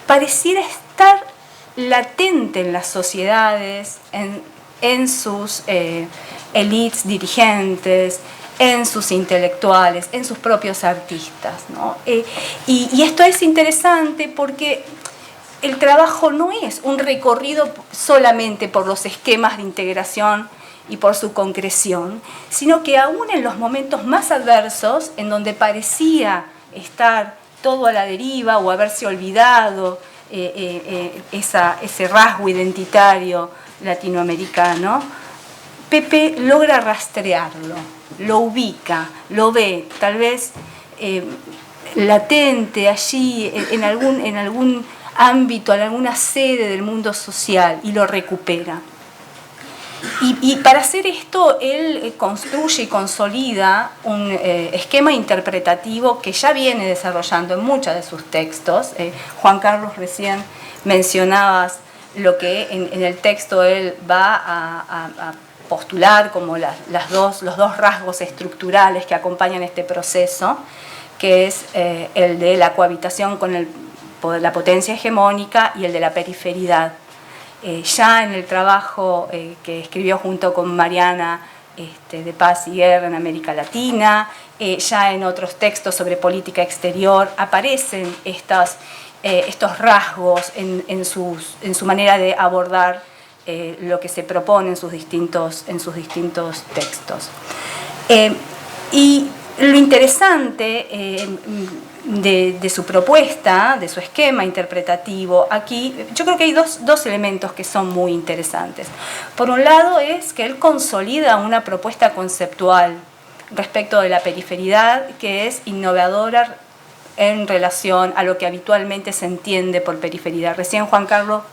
S4: pareciera estar latente en las sociedades, en sus élites dirigentes, en sus intelectuales, en sus propios artistas, ¿no? Y esto es interesante porque el trabajo no es un recorrido solamente por los esquemas de integración y por su concreción, sino que aún en los momentos más adversos, en donde parecía estar todo a la deriva o haberse olvidado ese rasgo identitario latinoamericano, Pepe logra rastrearlo, lo ubica, lo ve, tal vez latente allí en algún ámbito, en alguna sede del mundo social, y lo recupera. Y para hacer esto, él construye y consolida un esquema interpretativo que ya viene desarrollando en muchos de sus textos. Juan Carlos, recién mencionabas lo que en el texto él va a postular como los dos rasgos estructurales que acompañan este proceso, que es el de la cohabitación con la potencia hegemónica y el de la periferidad. Ya en el trabajo que escribió junto con Mariana de Paz y Guerra en América Latina, ya en otros textos sobre política exterior, aparecen estos rasgos en su manera de abordar lo que se propone en sus distintos textos. Y lo interesante de su propuesta, de su esquema interpretativo, aquí yo creo que hay dos elementos que son muy interesantes. Por un lado es que él consolida una propuesta conceptual respecto de la periferidad que es innovadora en relación a lo que habitualmente se entiende por periferidad. Recién, Juan Carlos,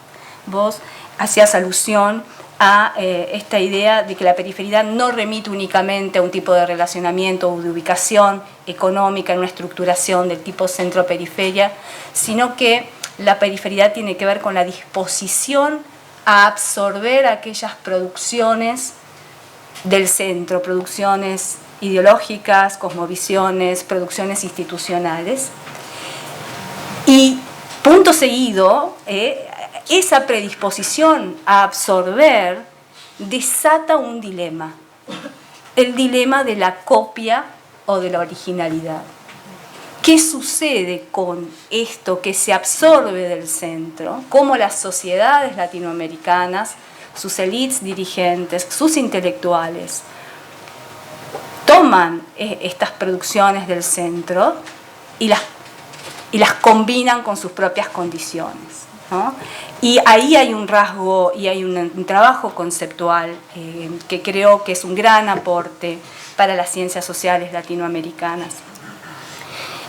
S4: vos hacías alusión a esta idea de que la periferidad no remite únicamente a un tipo de relacionamiento o de ubicación económica en una estructuración del tipo centro-periferia, sino que la periferidad tiene que ver con la disposición a absorber aquellas producciones del centro, producciones ideológicas, cosmovisiones, producciones institucionales. Y punto seguido, esa predisposición a absorber desata un dilema, el dilema de la copia o de la originalidad. ¿Qué sucede con esto que se absorbe del centro? ¿Cómo las sociedades latinoamericanas, sus élites dirigentes, sus intelectuales, toman estas producciones del centro y las combinan con sus propias condiciones, ¿no? Y ahí hay un rasgo y hay un trabajo conceptual que creo que es un gran aporte para las ciencias sociales latinoamericanas.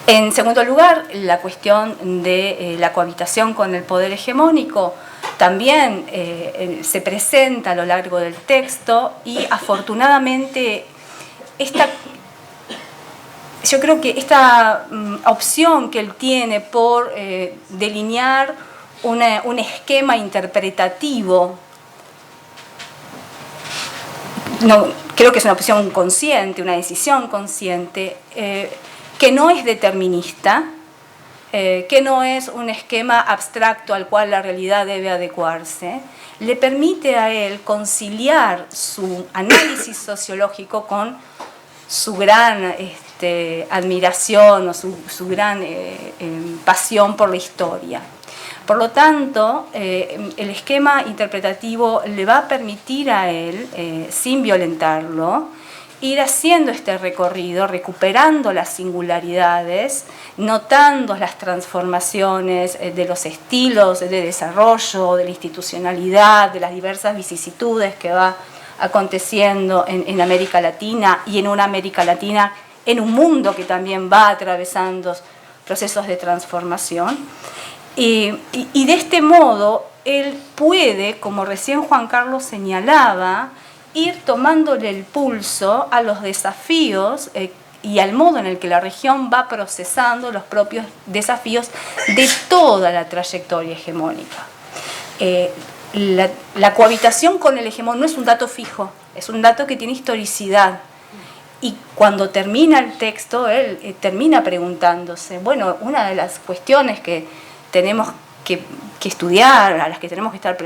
S4: En segundo lugar, la cuestión de la cohabitación con el poder hegemónico también se presenta a lo largo del texto, y afortunadamente yo creo que esta opción que él tiene por delinear un esquema interpretativo, creo que es una opción consciente, una decisión consciente, que no es determinista, que no es un esquema abstracto al cual la realidad debe adecuarse, le permite a él conciliar su análisis sociológico con su gran admiración o su gran pasión por la historia. Por lo tanto, el esquema interpretativo le va a permitir a él, sin violentarlo, ir haciendo este recorrido, recuperando las singularidades, notando las transformaciones de los estilos de desarrollo, de la institucionalidad, de las diversas vicisitudes que va aconteciendo en América Latina, y en una América Latina, en un mundo que también va atravesando procesos de transformación. Y de este modo, él puede, como recién Juan Carlos señalaba, ir tomándole el pulso a los desafíos y al modo en el que la región va procesando los propios desafíos de toda la trayectoria hegemónica. La cohabitación con el hegemón no es un dato fijo, es un dato que tiene historicidad. Y cuando termina el texto, él termina preguntándose, bueno, una de las cuestiones que tenemos que estudiar, a las que tenemos que estar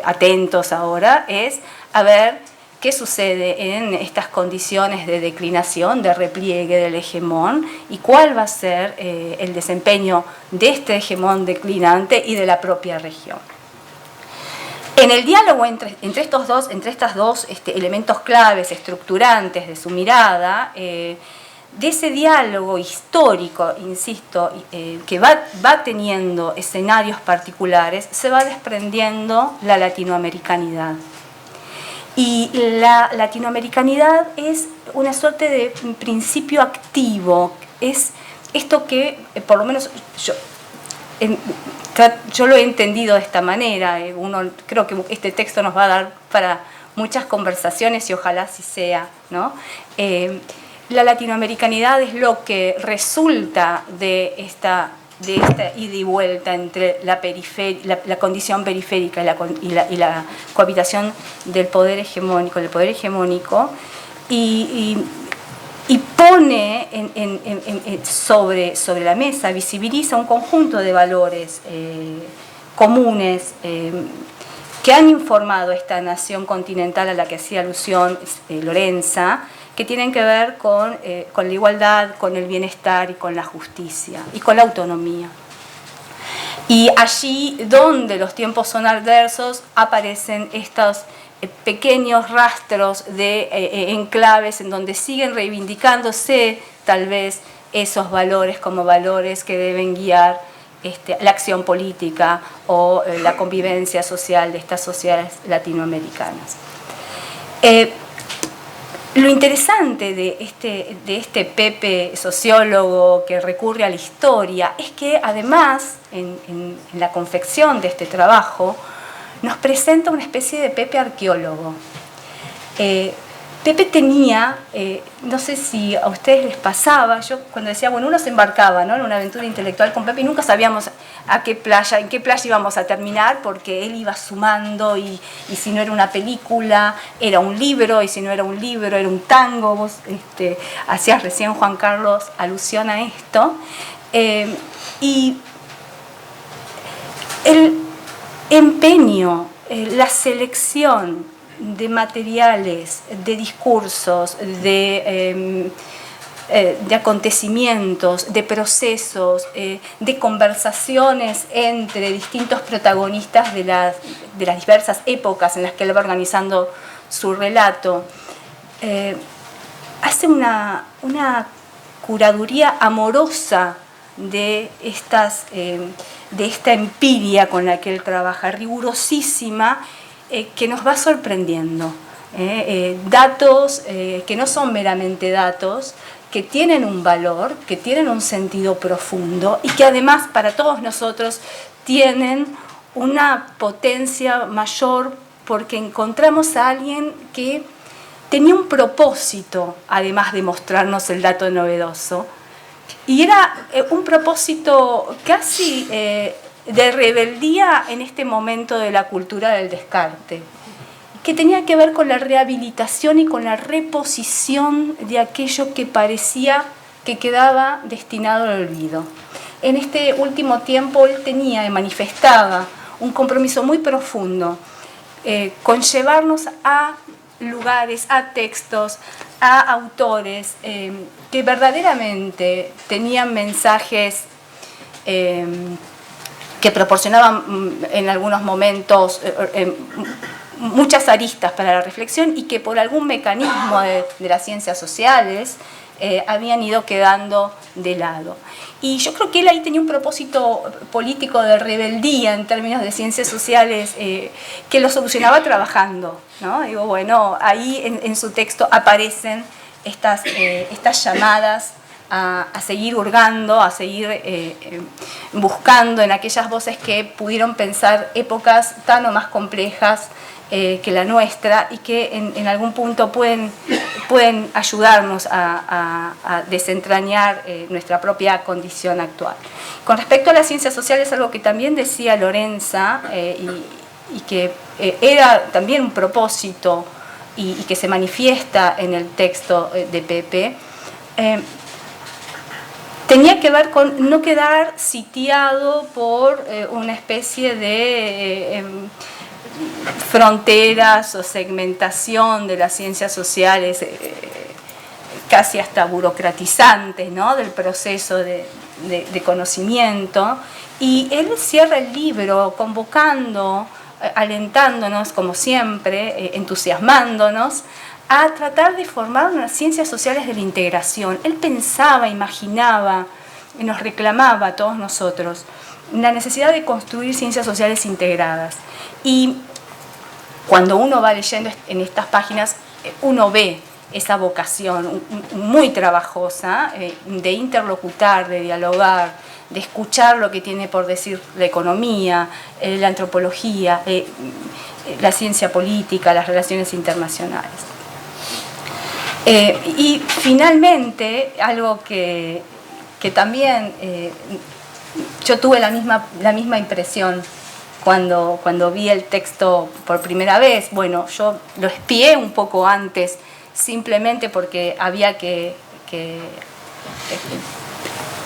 S4: atentos ahora, es a ver qué sucede en estas condiciones de declinación, de repliegue del hegemón, y cuál va a ser el desempeño de este hegemón declinante y de la propia región. En el diálogo entre estos dos elementos claves, estructurantes de su mirada, de ese diálogo histórico, insisto, que va teniendo escenarios particulares, se va desprendiendo la latinoamericanidad. Y la latinoamericanidad es una suerte de principio activo, es esto que, por lo menos yo lo he entendido de esta manera. Creo que este texto nos va a dar para muchas conversaciones, y ojalá así sea, ¿no? La latinoamericanidad es lo que resulta de esta ida y vuelta entre la condición periférica y la cohabitación del poder hegemónico, y pone sobre la mesa, visibiliza un conjunto de valores comunes que han informado esta nación continental a la que hacía alusión Lorenza, que tienen que ver con la igualdad, con el bienestar y con la justicia y con la autonomía. Y allí donde los tiempos son adversos aparecen estos pequeños rastros de enclaves en donde siguen reivindicándose tal vez esos valores como valores que deben guiar la acción política o la convivencia social de estas sociedades latinoamericanas. Lo interesante de este Pepe sociólogo que recurre a la historia es que además en la confección de este trabajo nos presenta una especie de Pepe arqueólogo. Pepe tenía, no sé si a ustedes les pasaba, yo cuando decía, bueno, uno se embarcaba, ¿no?, en una aventura intelectual con Pepe y nunca sabíamos en qué playa íbamos a terminar, porque él iba sumando y si no era una película, era un libro, y si no era un libro, era un tango. Vos hacías recién, Juan Carlos, alusión a esto. Y el empeño, la selección de materiales, de discursos, de acontecimientos, de procesos, de conversaciones entre distintos protagonistas de las diversas épocas en las que él va organizando su relato, hace una curaduría amorosa de esta empiria con la que él trabaja, rigurosísima, que nos va sorprendiendo. Datos que no son meramente datos, que tienen un valor, que tienen un sentido profundo y que además para todos nosotros tienen una potencia mayor porque encontramos a alguien que tenía un propósito, además de mostrarnos el dato novedoso, y era un propósito casi de rebeldía en este momento de la cultura del descarte, que tenía que ver con la rehabilitación y con la reposición de aquello que parecía que quedaba destinado al olvido. En este último tiempo él manifestaba un compromiso muy profundo con llevarnos a lugares, a textos, a autores que verdaderamente tenían mensajes que proporcionaban en algunos momentos muchas aristas para la reflexión y que por algún mecanismo de las ciencias sociales habían ido quedando de lado. Y yo creo que él ahí tenía un propósito político de rebeldía en términos de ciencias sociales que lo solucionaba trabajando, ¿no? Digo, bueno, ahí en su texto aparecen estas llamadas a seguir hurgando, a seguir buscando en aquellas voces que pudieron pensar épocas tan o más complejas que la nuestra y que en algún punto pueden ayudarnos a desentrañar nuestra propia condición actual. Con respecto a las ciencias sociales, algo que también decía Lorenza y que era también un propósito y que se manifiesta en el texto de Pepe, tenía que ver con no quedar sitiado por una especie de fronteras o segmentación de las ciencias sociales casi hasta burocratizantes, ¿no? Del proceso de conocimiento. Y él cierra el libro convocando, alentándonos, como siempre, entusiasmándonos, a tratar de formar unas ciencias sociales de la integración. Él pensaba, imaginaba, nos reclamaba a todos nosotros la necesidad de construir ciencias sociales integradas. Y cuando uno va leyendo en estas páginas, uno ve esa vocación muy trabajosa de interlocutar, de dialogar, de escuchar lo que tiene por decir la economía, la antropología, la ciencia política, las relaciones internacionales. Y finalmente, algo que también yo tuve la misma impresión cuando vi el texto por primera vez. Bueno, yo lo espié un poco antes, simplemente porque había que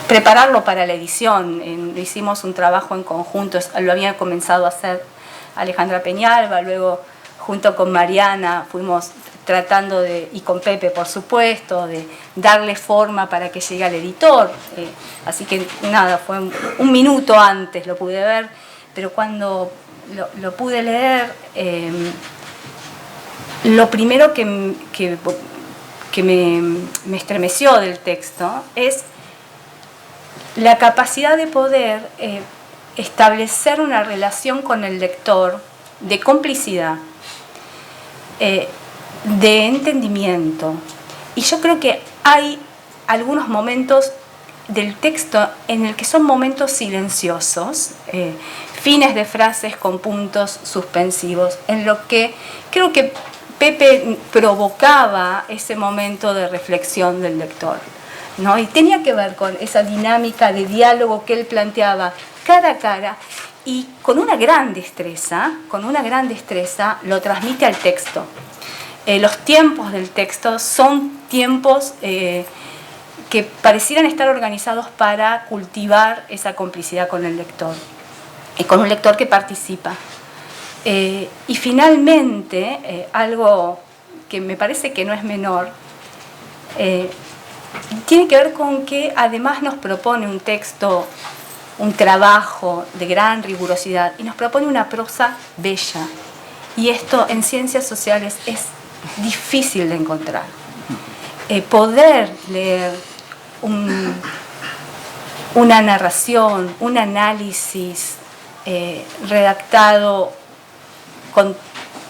S4: prepararlo para la edición. Hicimos un trabajo en conjunto, lo había comenzado a hacer Alejandra Peñalba, luego junto con Mariana fuimos tratando y con Pepe por supuesto, de darle forma para que llegue al editor. Así que nada, fue un minuto antes lo pude ver, pero cuando lo pude leer, lo primero que me estremeció del texto es la capacidad de poder establecer una relación con el lector de complicidad, de entendimiento. Y yo creo que hay algunos momentos del texto en el que son momentos silenciosos, fines de frases con puntos suspensivos, en lo que creo que Pepe provocaba ese momento de reflexión del lector, ¿no? Y tenía que ver con esa dinámica de diálogo que él planteaba cara a cara y con una gran destreza lo transmite al texto. Los tiempos del texto son tiempos que parecieran estar organizados para cultivar esa complicidad con el lector, y con un lector que participa. Y finalmente, algo que me parece que no es menor, tiene que ver con que además nos propone un texto, un trabajo de gran rigurosidad, y nos propone una prosa bella. Y esto en ciencias sociales es difícil de encontrar. Poder leer una narración, un análisis redactado con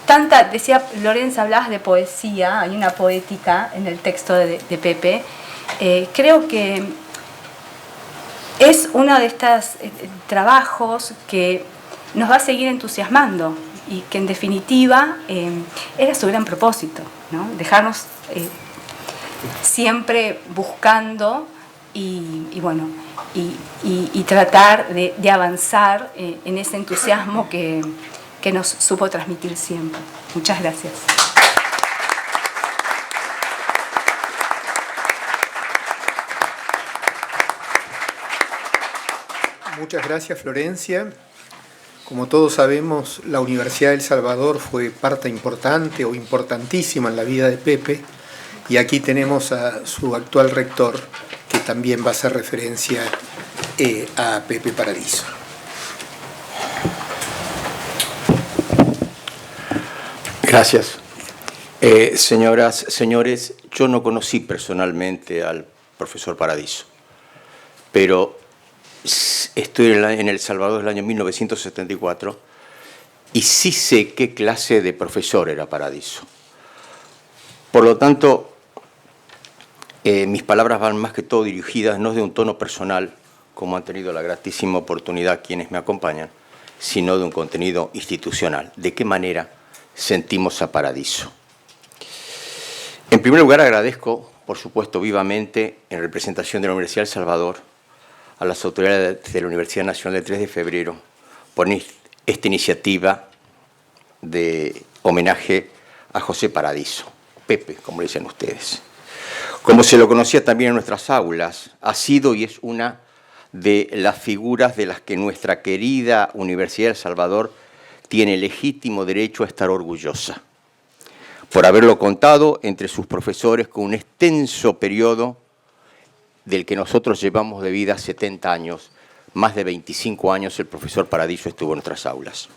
S4: tanta, decía Lorenza, hablabas de poesía, hay una poética en el texto de Pepe. Creo que es uno de estos trabajos que nos va a seguir entusiasmando y que en definitiva era su gran propósito, ¿no? Dejarnos siempre buscando y tratar de avanzar en ese entusiasmo que nos supo transmitir siempre. Muchas gracias.
S1: Muchas gracias, Florencia. Como todos sabemos, la Universidad de El Salvador fue parte importante o importantísima en la vida de Pepe, y aquí tenemos a su actual rector, que también va a hacer referencia a Pepe Paradiso.
S5: Gracias. Señoras, señores, yo no conocí personalmente al profesor Paradiso, pero estoy en El Salvador del año 1974 y sí sé qué clase de profesor era Paradiso. Por lo tanto, mis palabras van más que todo dirigidas no de un tono personal, como han tenido la gratísima oportunidad quienes me acompañan, sino de un contenido institucional. ¿De qué manera sentimos a Paradiso? En primer lugar, agradezco, por supuesto, vivamente, en representación de la Universidad de El Salvador, a las autoridades de la Universidad Nacional del 3 de Febrero por esta iniciativa de homenaje a José Paradiso, Pepe, como le dicen ustedes. Como se lo conocía también en nuestras aulas, ha sido y es una de las figuras de las que nuestra querida Universidad de El Salvador tiene legítimo derecho a estar orgullosa, por haberlo contado entre sus profesores con un extenso periodo del que nosotros llevamos de vida 70 años, más de 25 años el profesor Paradiso estuvo en nuestras aulas.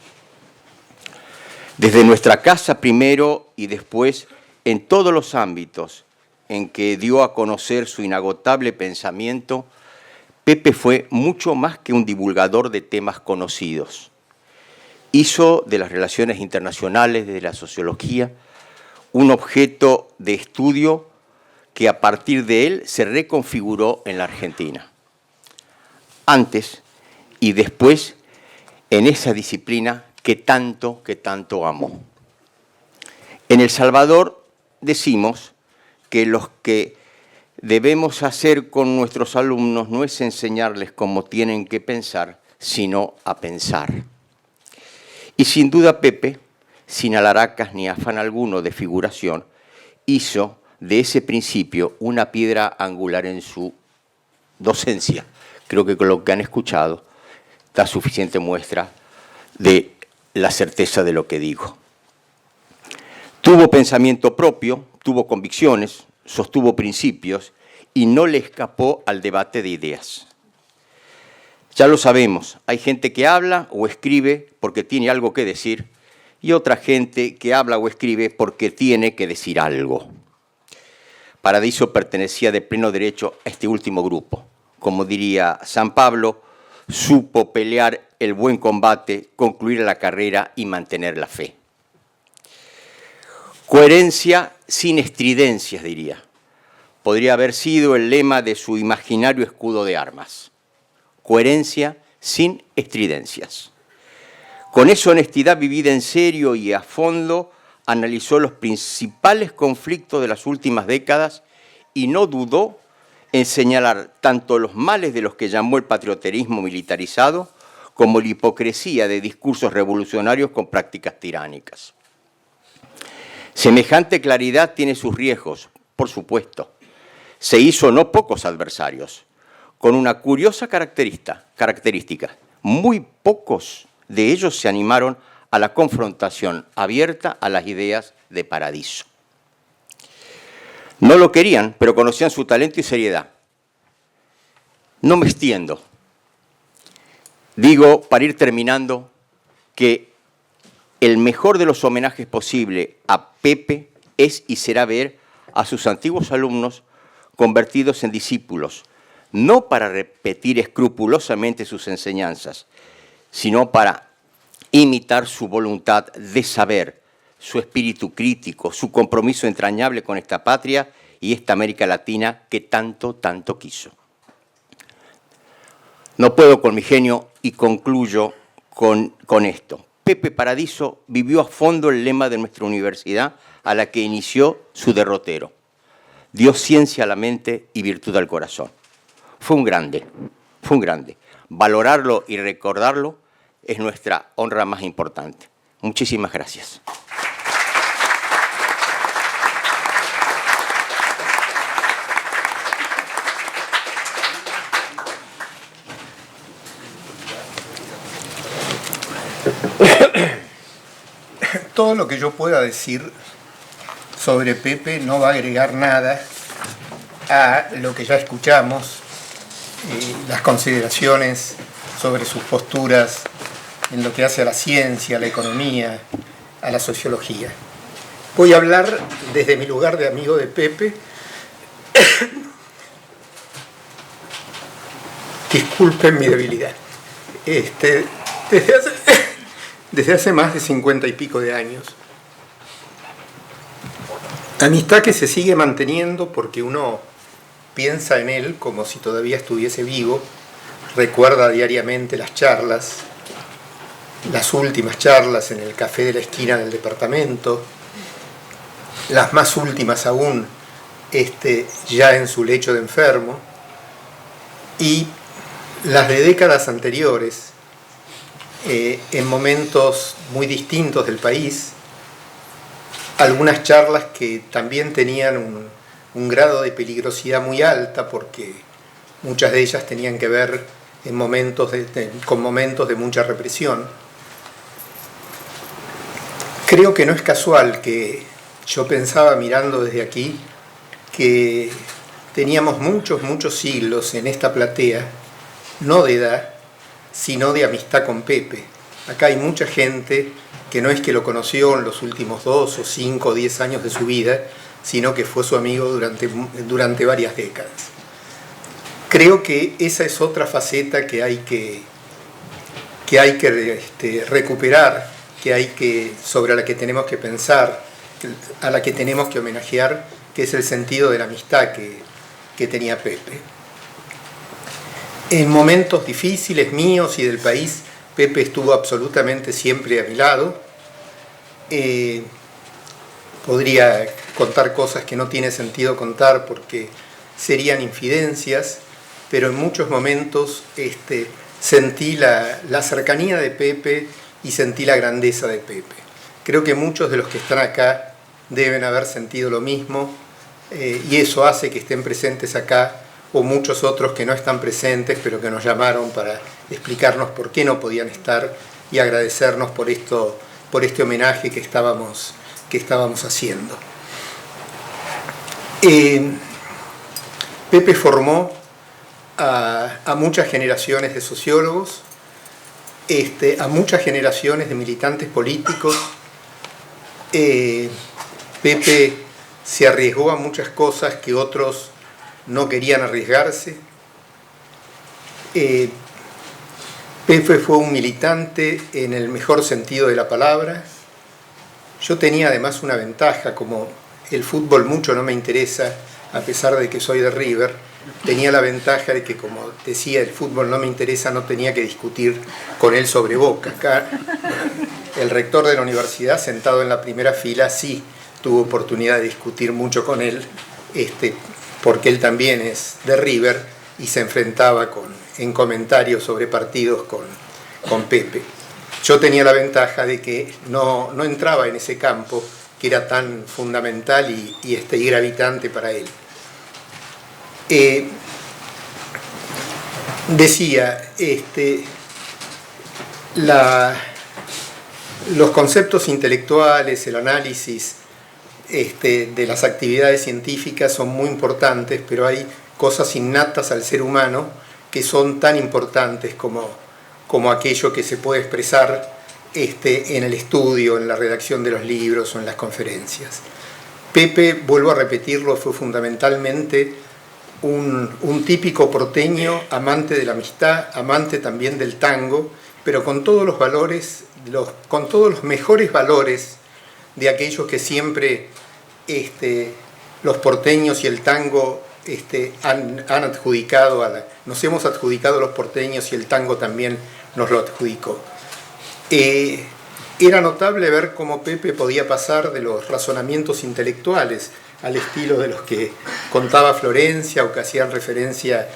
S5: Desde nuestra casa primero y después en todos los ámbitos en que dio a conocer su inagotable pensamiento, Pepe fue mucho más que un divulgador de temas conocidos. Hizo de las relaciones internacionales, de la sociología, un objeto de estudio que a partir de él se reconfiguró en la Argentina. Antes y después en esa disciplina que tanto amó. En El Salvador decimos que lo que debemos hacer con nuestros alumnos no es enseñarles cómo tienen que pensar, sino a pensar. Y sin duda Pepe, sin alaracas ni afán alguno de figuración, hizo de ese principio una piedra angular en su docencia. Creo que con lo que han escuchado da suficiente muestra de la certeza de lo que digo. Tuvo pensamiento propio, tuvo convicciones, sostuvo principios y no le escapó al debate de ideas. Ya lo sabemos, hay gente que habla o escribe porque tiene algo que decir y otra gente que habla o escribe porque tiene que decir algo. Paradiso pertenecía de pleno derecho a este último grupo. Como diría San Pablo, supo pelear el buen combate, concluir la carrera y mantener la fe. Coherencia sin estridencias, diría. Podría haber sido el lema de su imaginario escudo de armas. Coherencia sin estridencias. Con esa honestidad vivida en serio y a fondo, analizó los principales conflictos de las últimas décadas y no dudó en señalar tanto los males de los que llamó el patrioterismo militarizado como la hipocresía de discursos revolucionarios con prácticas tiránicas. Semejante claridad tiene sus riesgos, por supuesto. Se hizo no pocos adversarios, con una curiosa característica. Muy pocos de ellos se animaron a la confrontación abierta a las ideas de Paradiso. No lo querían, pero conocían su talento y seriedad. No me extiendo. Digo, para ir terminando, que el mejor de los homenajes posible a Pepe es y será ver a sus antiguos alumnos convertidos en discípulos, no para repetir escrupulosamente sus enseñanzas, sino para imitar su voluntad de saber, su espíritu crítico, su compromiso entrañable con esta patria y esta América Latina que tanto quiso. No puedo con mi genio y concluyo con esto. Pepe Paradiso vivió a fondo el lema de nuestra universidad a la que inició su derrotero. Dio ciencia a la mente y virtud al corazón. Fue un grande, fue un grande. Valorarlo y recordarlo es nuestra honra más importante. Muchísimas gracias.
S1: Todo lo que yo pueda decir sobre Pepe no va a agregar nada a lo que ya escuchamos, las consideraciones sobre sus posturas en lo que hace a la ciencia, a la economía, a la sociología. Voy a hablar desde mi lugar de amigo de Pepe. Disculpen mi debilidad. Desde hace más de 50 y pico de años. Amistad que se sigue manteniendo porque uno piensa en él como si todavía estuviese vivo, recuerda diariamente las charlas, las últimas charlas en el café de la esquina del departamento, las más últimas aún, ya en su lecho de enfermo, y las de décadas anteriores, en momentos muy distintos del país, algunas charlas que también tenían un grado de peligrosidad muy alta porque muchas de ellas tenían que ver con momentos de mucha represión. Creo que no es casual que yo pensaba mirando desde aquí que teníamos muchos siglos en esta platea, no de edad, sino de amistad con Pepe. Acá hay mucha gente que no es que lo conoció en los últimos 2 o 5 o 10 años de su vida, sino que fue su amigo durante varias décadas. Creo que esa es otra faceta que hay que recuperar, sobre la que tenemos que pensar, a la que tenemos que homenajear, que es el sentido de la amistad que tenía Pepe. En momentos difíciles míos y del país, Pepe estuvo absolutamente siempre a mi lado. Podría contar cosas que no tiene sentido contar porque serían infidencias, pero en muchos momentos sentí la cercanía de Pepe y sentí la grandeza de Pepe. Creo que muchos de los que están acá deben haber sentido lo mismo, y eso hace que estén presentes acá, o muchos otros que no están presentes, pero que nos llamaron para explicarnos por qué no podían estar y agradecernos por este homenaje que estábamos haciendo. Pepe formó a muchas generaciones de sociólogos, a muchas generaciones de militantes políticos. Pepe se arriesgó a muchas cosas que otros no querían arriesgarse. Pepe fue un militante en el mejor sentido de la palabra. Yo tenía además una ventaja, como el fútbol mucho no me interesa, a pesar de que soy de River, tenía la ventaja de que, como decía, el fútbol no me interesa, no tenía que discutir con él sobre Boca. Acá, el rector de la universidad, sentado en la primera fila, sí tuvo oportunidad de discutir mucho con él, porque él también es de River y se enfrentaba en comentarios sobre partidos con Pepe. Yo tenía la ventaja de que no entraba en ese campo que era tan fundamental y gravitante para él. Decía, los conceptos intelectuales, el análisis de las actividades científicas son muy importantes, pero hay cosas innatas al ser humano que son tan importantes como aquello que se puede expresar en el estudio, en la redacción de los libros o en las conferencias. Pepe, vuelvo a repetirlo, fue fundamentalmente un típico porteño, amante de la amistad, amante también del tango, pero con todos los valores, con todos los mejores valores de aquellos que siempre los porteños y el tango han adjudicado nos hemos adjudicado los porteños y el tango también nos lo adjudicó. Era notable ver cómo Pepe podía pasar de los razonamientos intelectuales al estilo de los que contaba Florencia o que hacían referencia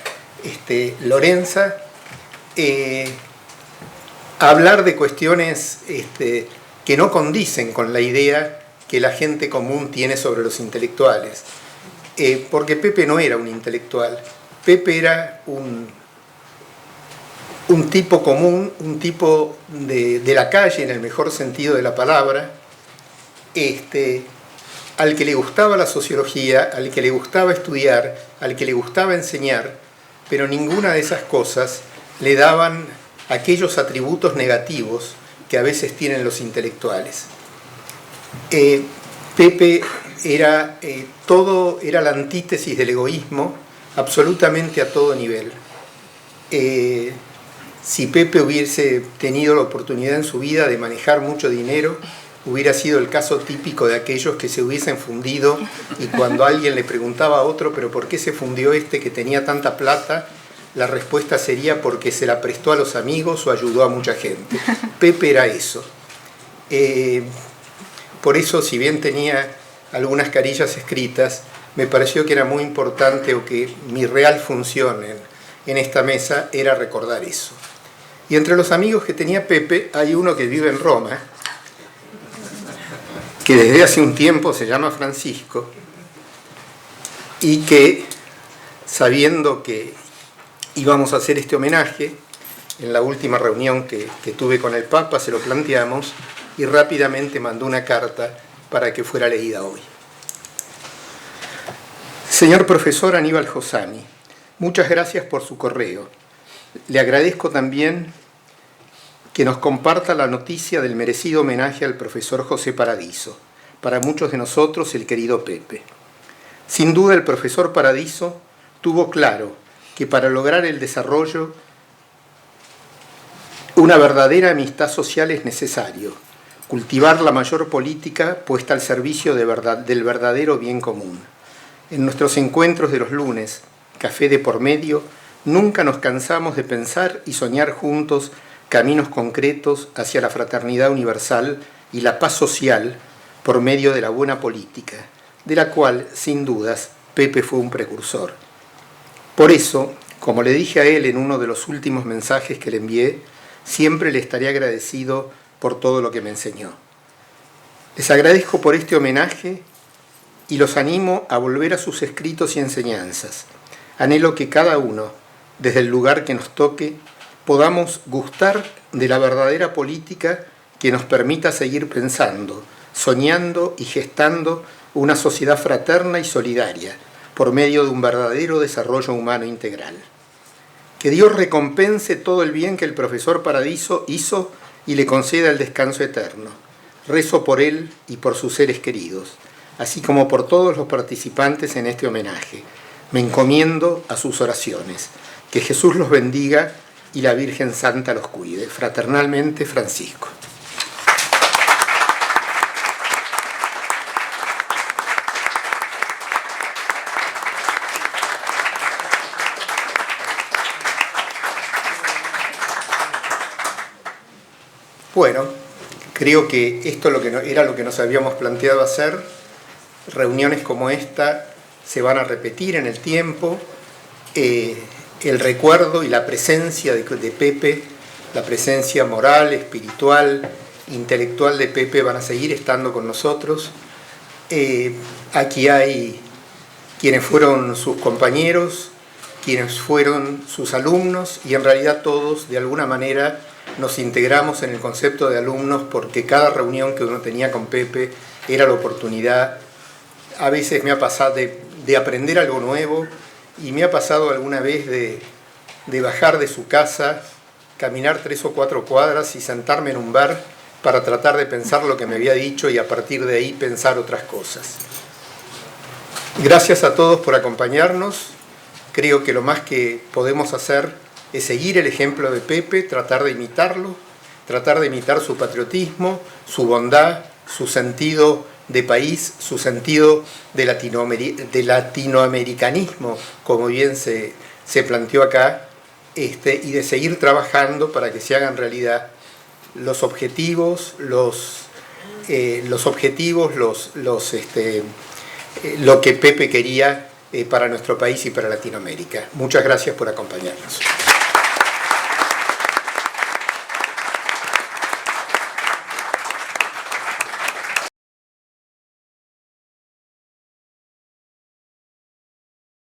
S1: Lorenza, a hablar de cuestiones que no condicen con la idea que la gente común tiene sobre los intelectuales. Porque Pepe no era un intelectual, Pepe era un tipo común, un tipo de la calle en el mejor sentido de la palabra, al que le gustaba la sociología, al que le gustaba estudiar, al que le gustaba enseñar, pero ninguna de esas cosas le daban aquellos atributos negativos que a veces tienen los intelectuales. Pepe era la antítesis del egoísmo, absolutamente a todo nivel. Si Pepe hubiese tenido la oportunidad en su vida de manejar mucho dinero, hubiera sido el caso típico de aquellos que se hubiesen fundido y cuando alguien le preguntaba a otro, ¿pero por qué se fundió este que tenía tanta plata? La respuesta sería porque se la prestó a los amigos o ayudó a mucha gente. Pepe era eso. Por eso, si bien tenía algunas carillas escritas, me pareció que era muy importante o que mi real función en esta mesa era recordar eso. Y entre los amigos que tenía Pepe hay uno que vive en Roma, que desde hace un tiempo se llama Francisco, y que, sabiendo que íbamos a hacer este homenaje, en la última reunión que tuve con el Papa se lo planteamos y rápidamente mandó una carta para que fuera leída hoy. Señor profesor Aníbal Josami, muchas gracias por su correo. Le agradezco también que nos comparta la noticia del merecido homenaje al profesor José Paradiso, para muchos de nosotros el querido Pepe. Sin duda el profesor Paradiso tuvo claro que para lograr el desarrollo una verdadera amistad social es necesario, cultivar la mayor política puesta al servicio del verdadero bien común. En nuestros encuentros de los lunes, café de por medio, nunca nos cansamos de pensar y soñar juntos caminos concretos hacia la fraternidad universal y la paz social por medio de la buena política, de la cual, sin dudas, Pepe fue un precursor. Por eso, como le dije a él en uno de los últimos mensajes que le envié, siempre le estaré agradecido por todo lo que me enseñó. Les agradezco por este homenaje y los animo a volver a sus escritos y enseñanzas. Anhelo que cada uno, desde el lugar que nos toque, podamos gustar de la verdadera política que nos permita seguir pensando, soñando y gestando una sociedad fraterna y solidaria por medio de un verdadero desarrollo humano integral. Que Dios recompense todo el bien que el profesor Paradiso hizo y le conceda el descanso eterno. Rezo por él y por sus seres queridos, así como por todos los participantes en este homenaje. Me encomiendo a sus oraciones. Que Jesús los bendiga y la Virgen Santa los cuide. Fraternalmente, Francisco. Bueno, creo que esto era lo que nos habíamos planteado hacer. Reuniones como esta se van a repetir en el tiempo. El recuerdo y la presencia de Pepe, la presencia moral, espiritual, intelectual de Pepe van a seguir estando con nosotros. Aquí hay quienes fueron sus compañeros, quienes fueron sus alumnos y en realidad todos de alguna manera nos integramos en el concepto de alumnos porque cada reunión que uno tenía con Pepe era la oportunidad. A veces me ha pasado de aprender algo nuevo y me ha pasado alguna vez de bajar de su casa, caminar 3 o 4 cuadras y sentarme en un bar para tratar de pensar lo que me había dicho y a partir de ahí pensar otras cosas. Gracias a todos por acompañarnos. Creo que lo más que podemos hacer es seguir el ejemplo de Pepe, tratar de imitarlo, tratar de imitar su patriotismo, su bondad, su sentido de país, su sentido de latinoamericanismo, como bien se planteó acá, y de seguir trabajando para que se hagan realidad los objetivos, lo que Pepe quería para nuestro país y para Latinoamérica. Muchas gracias por acompañarnos.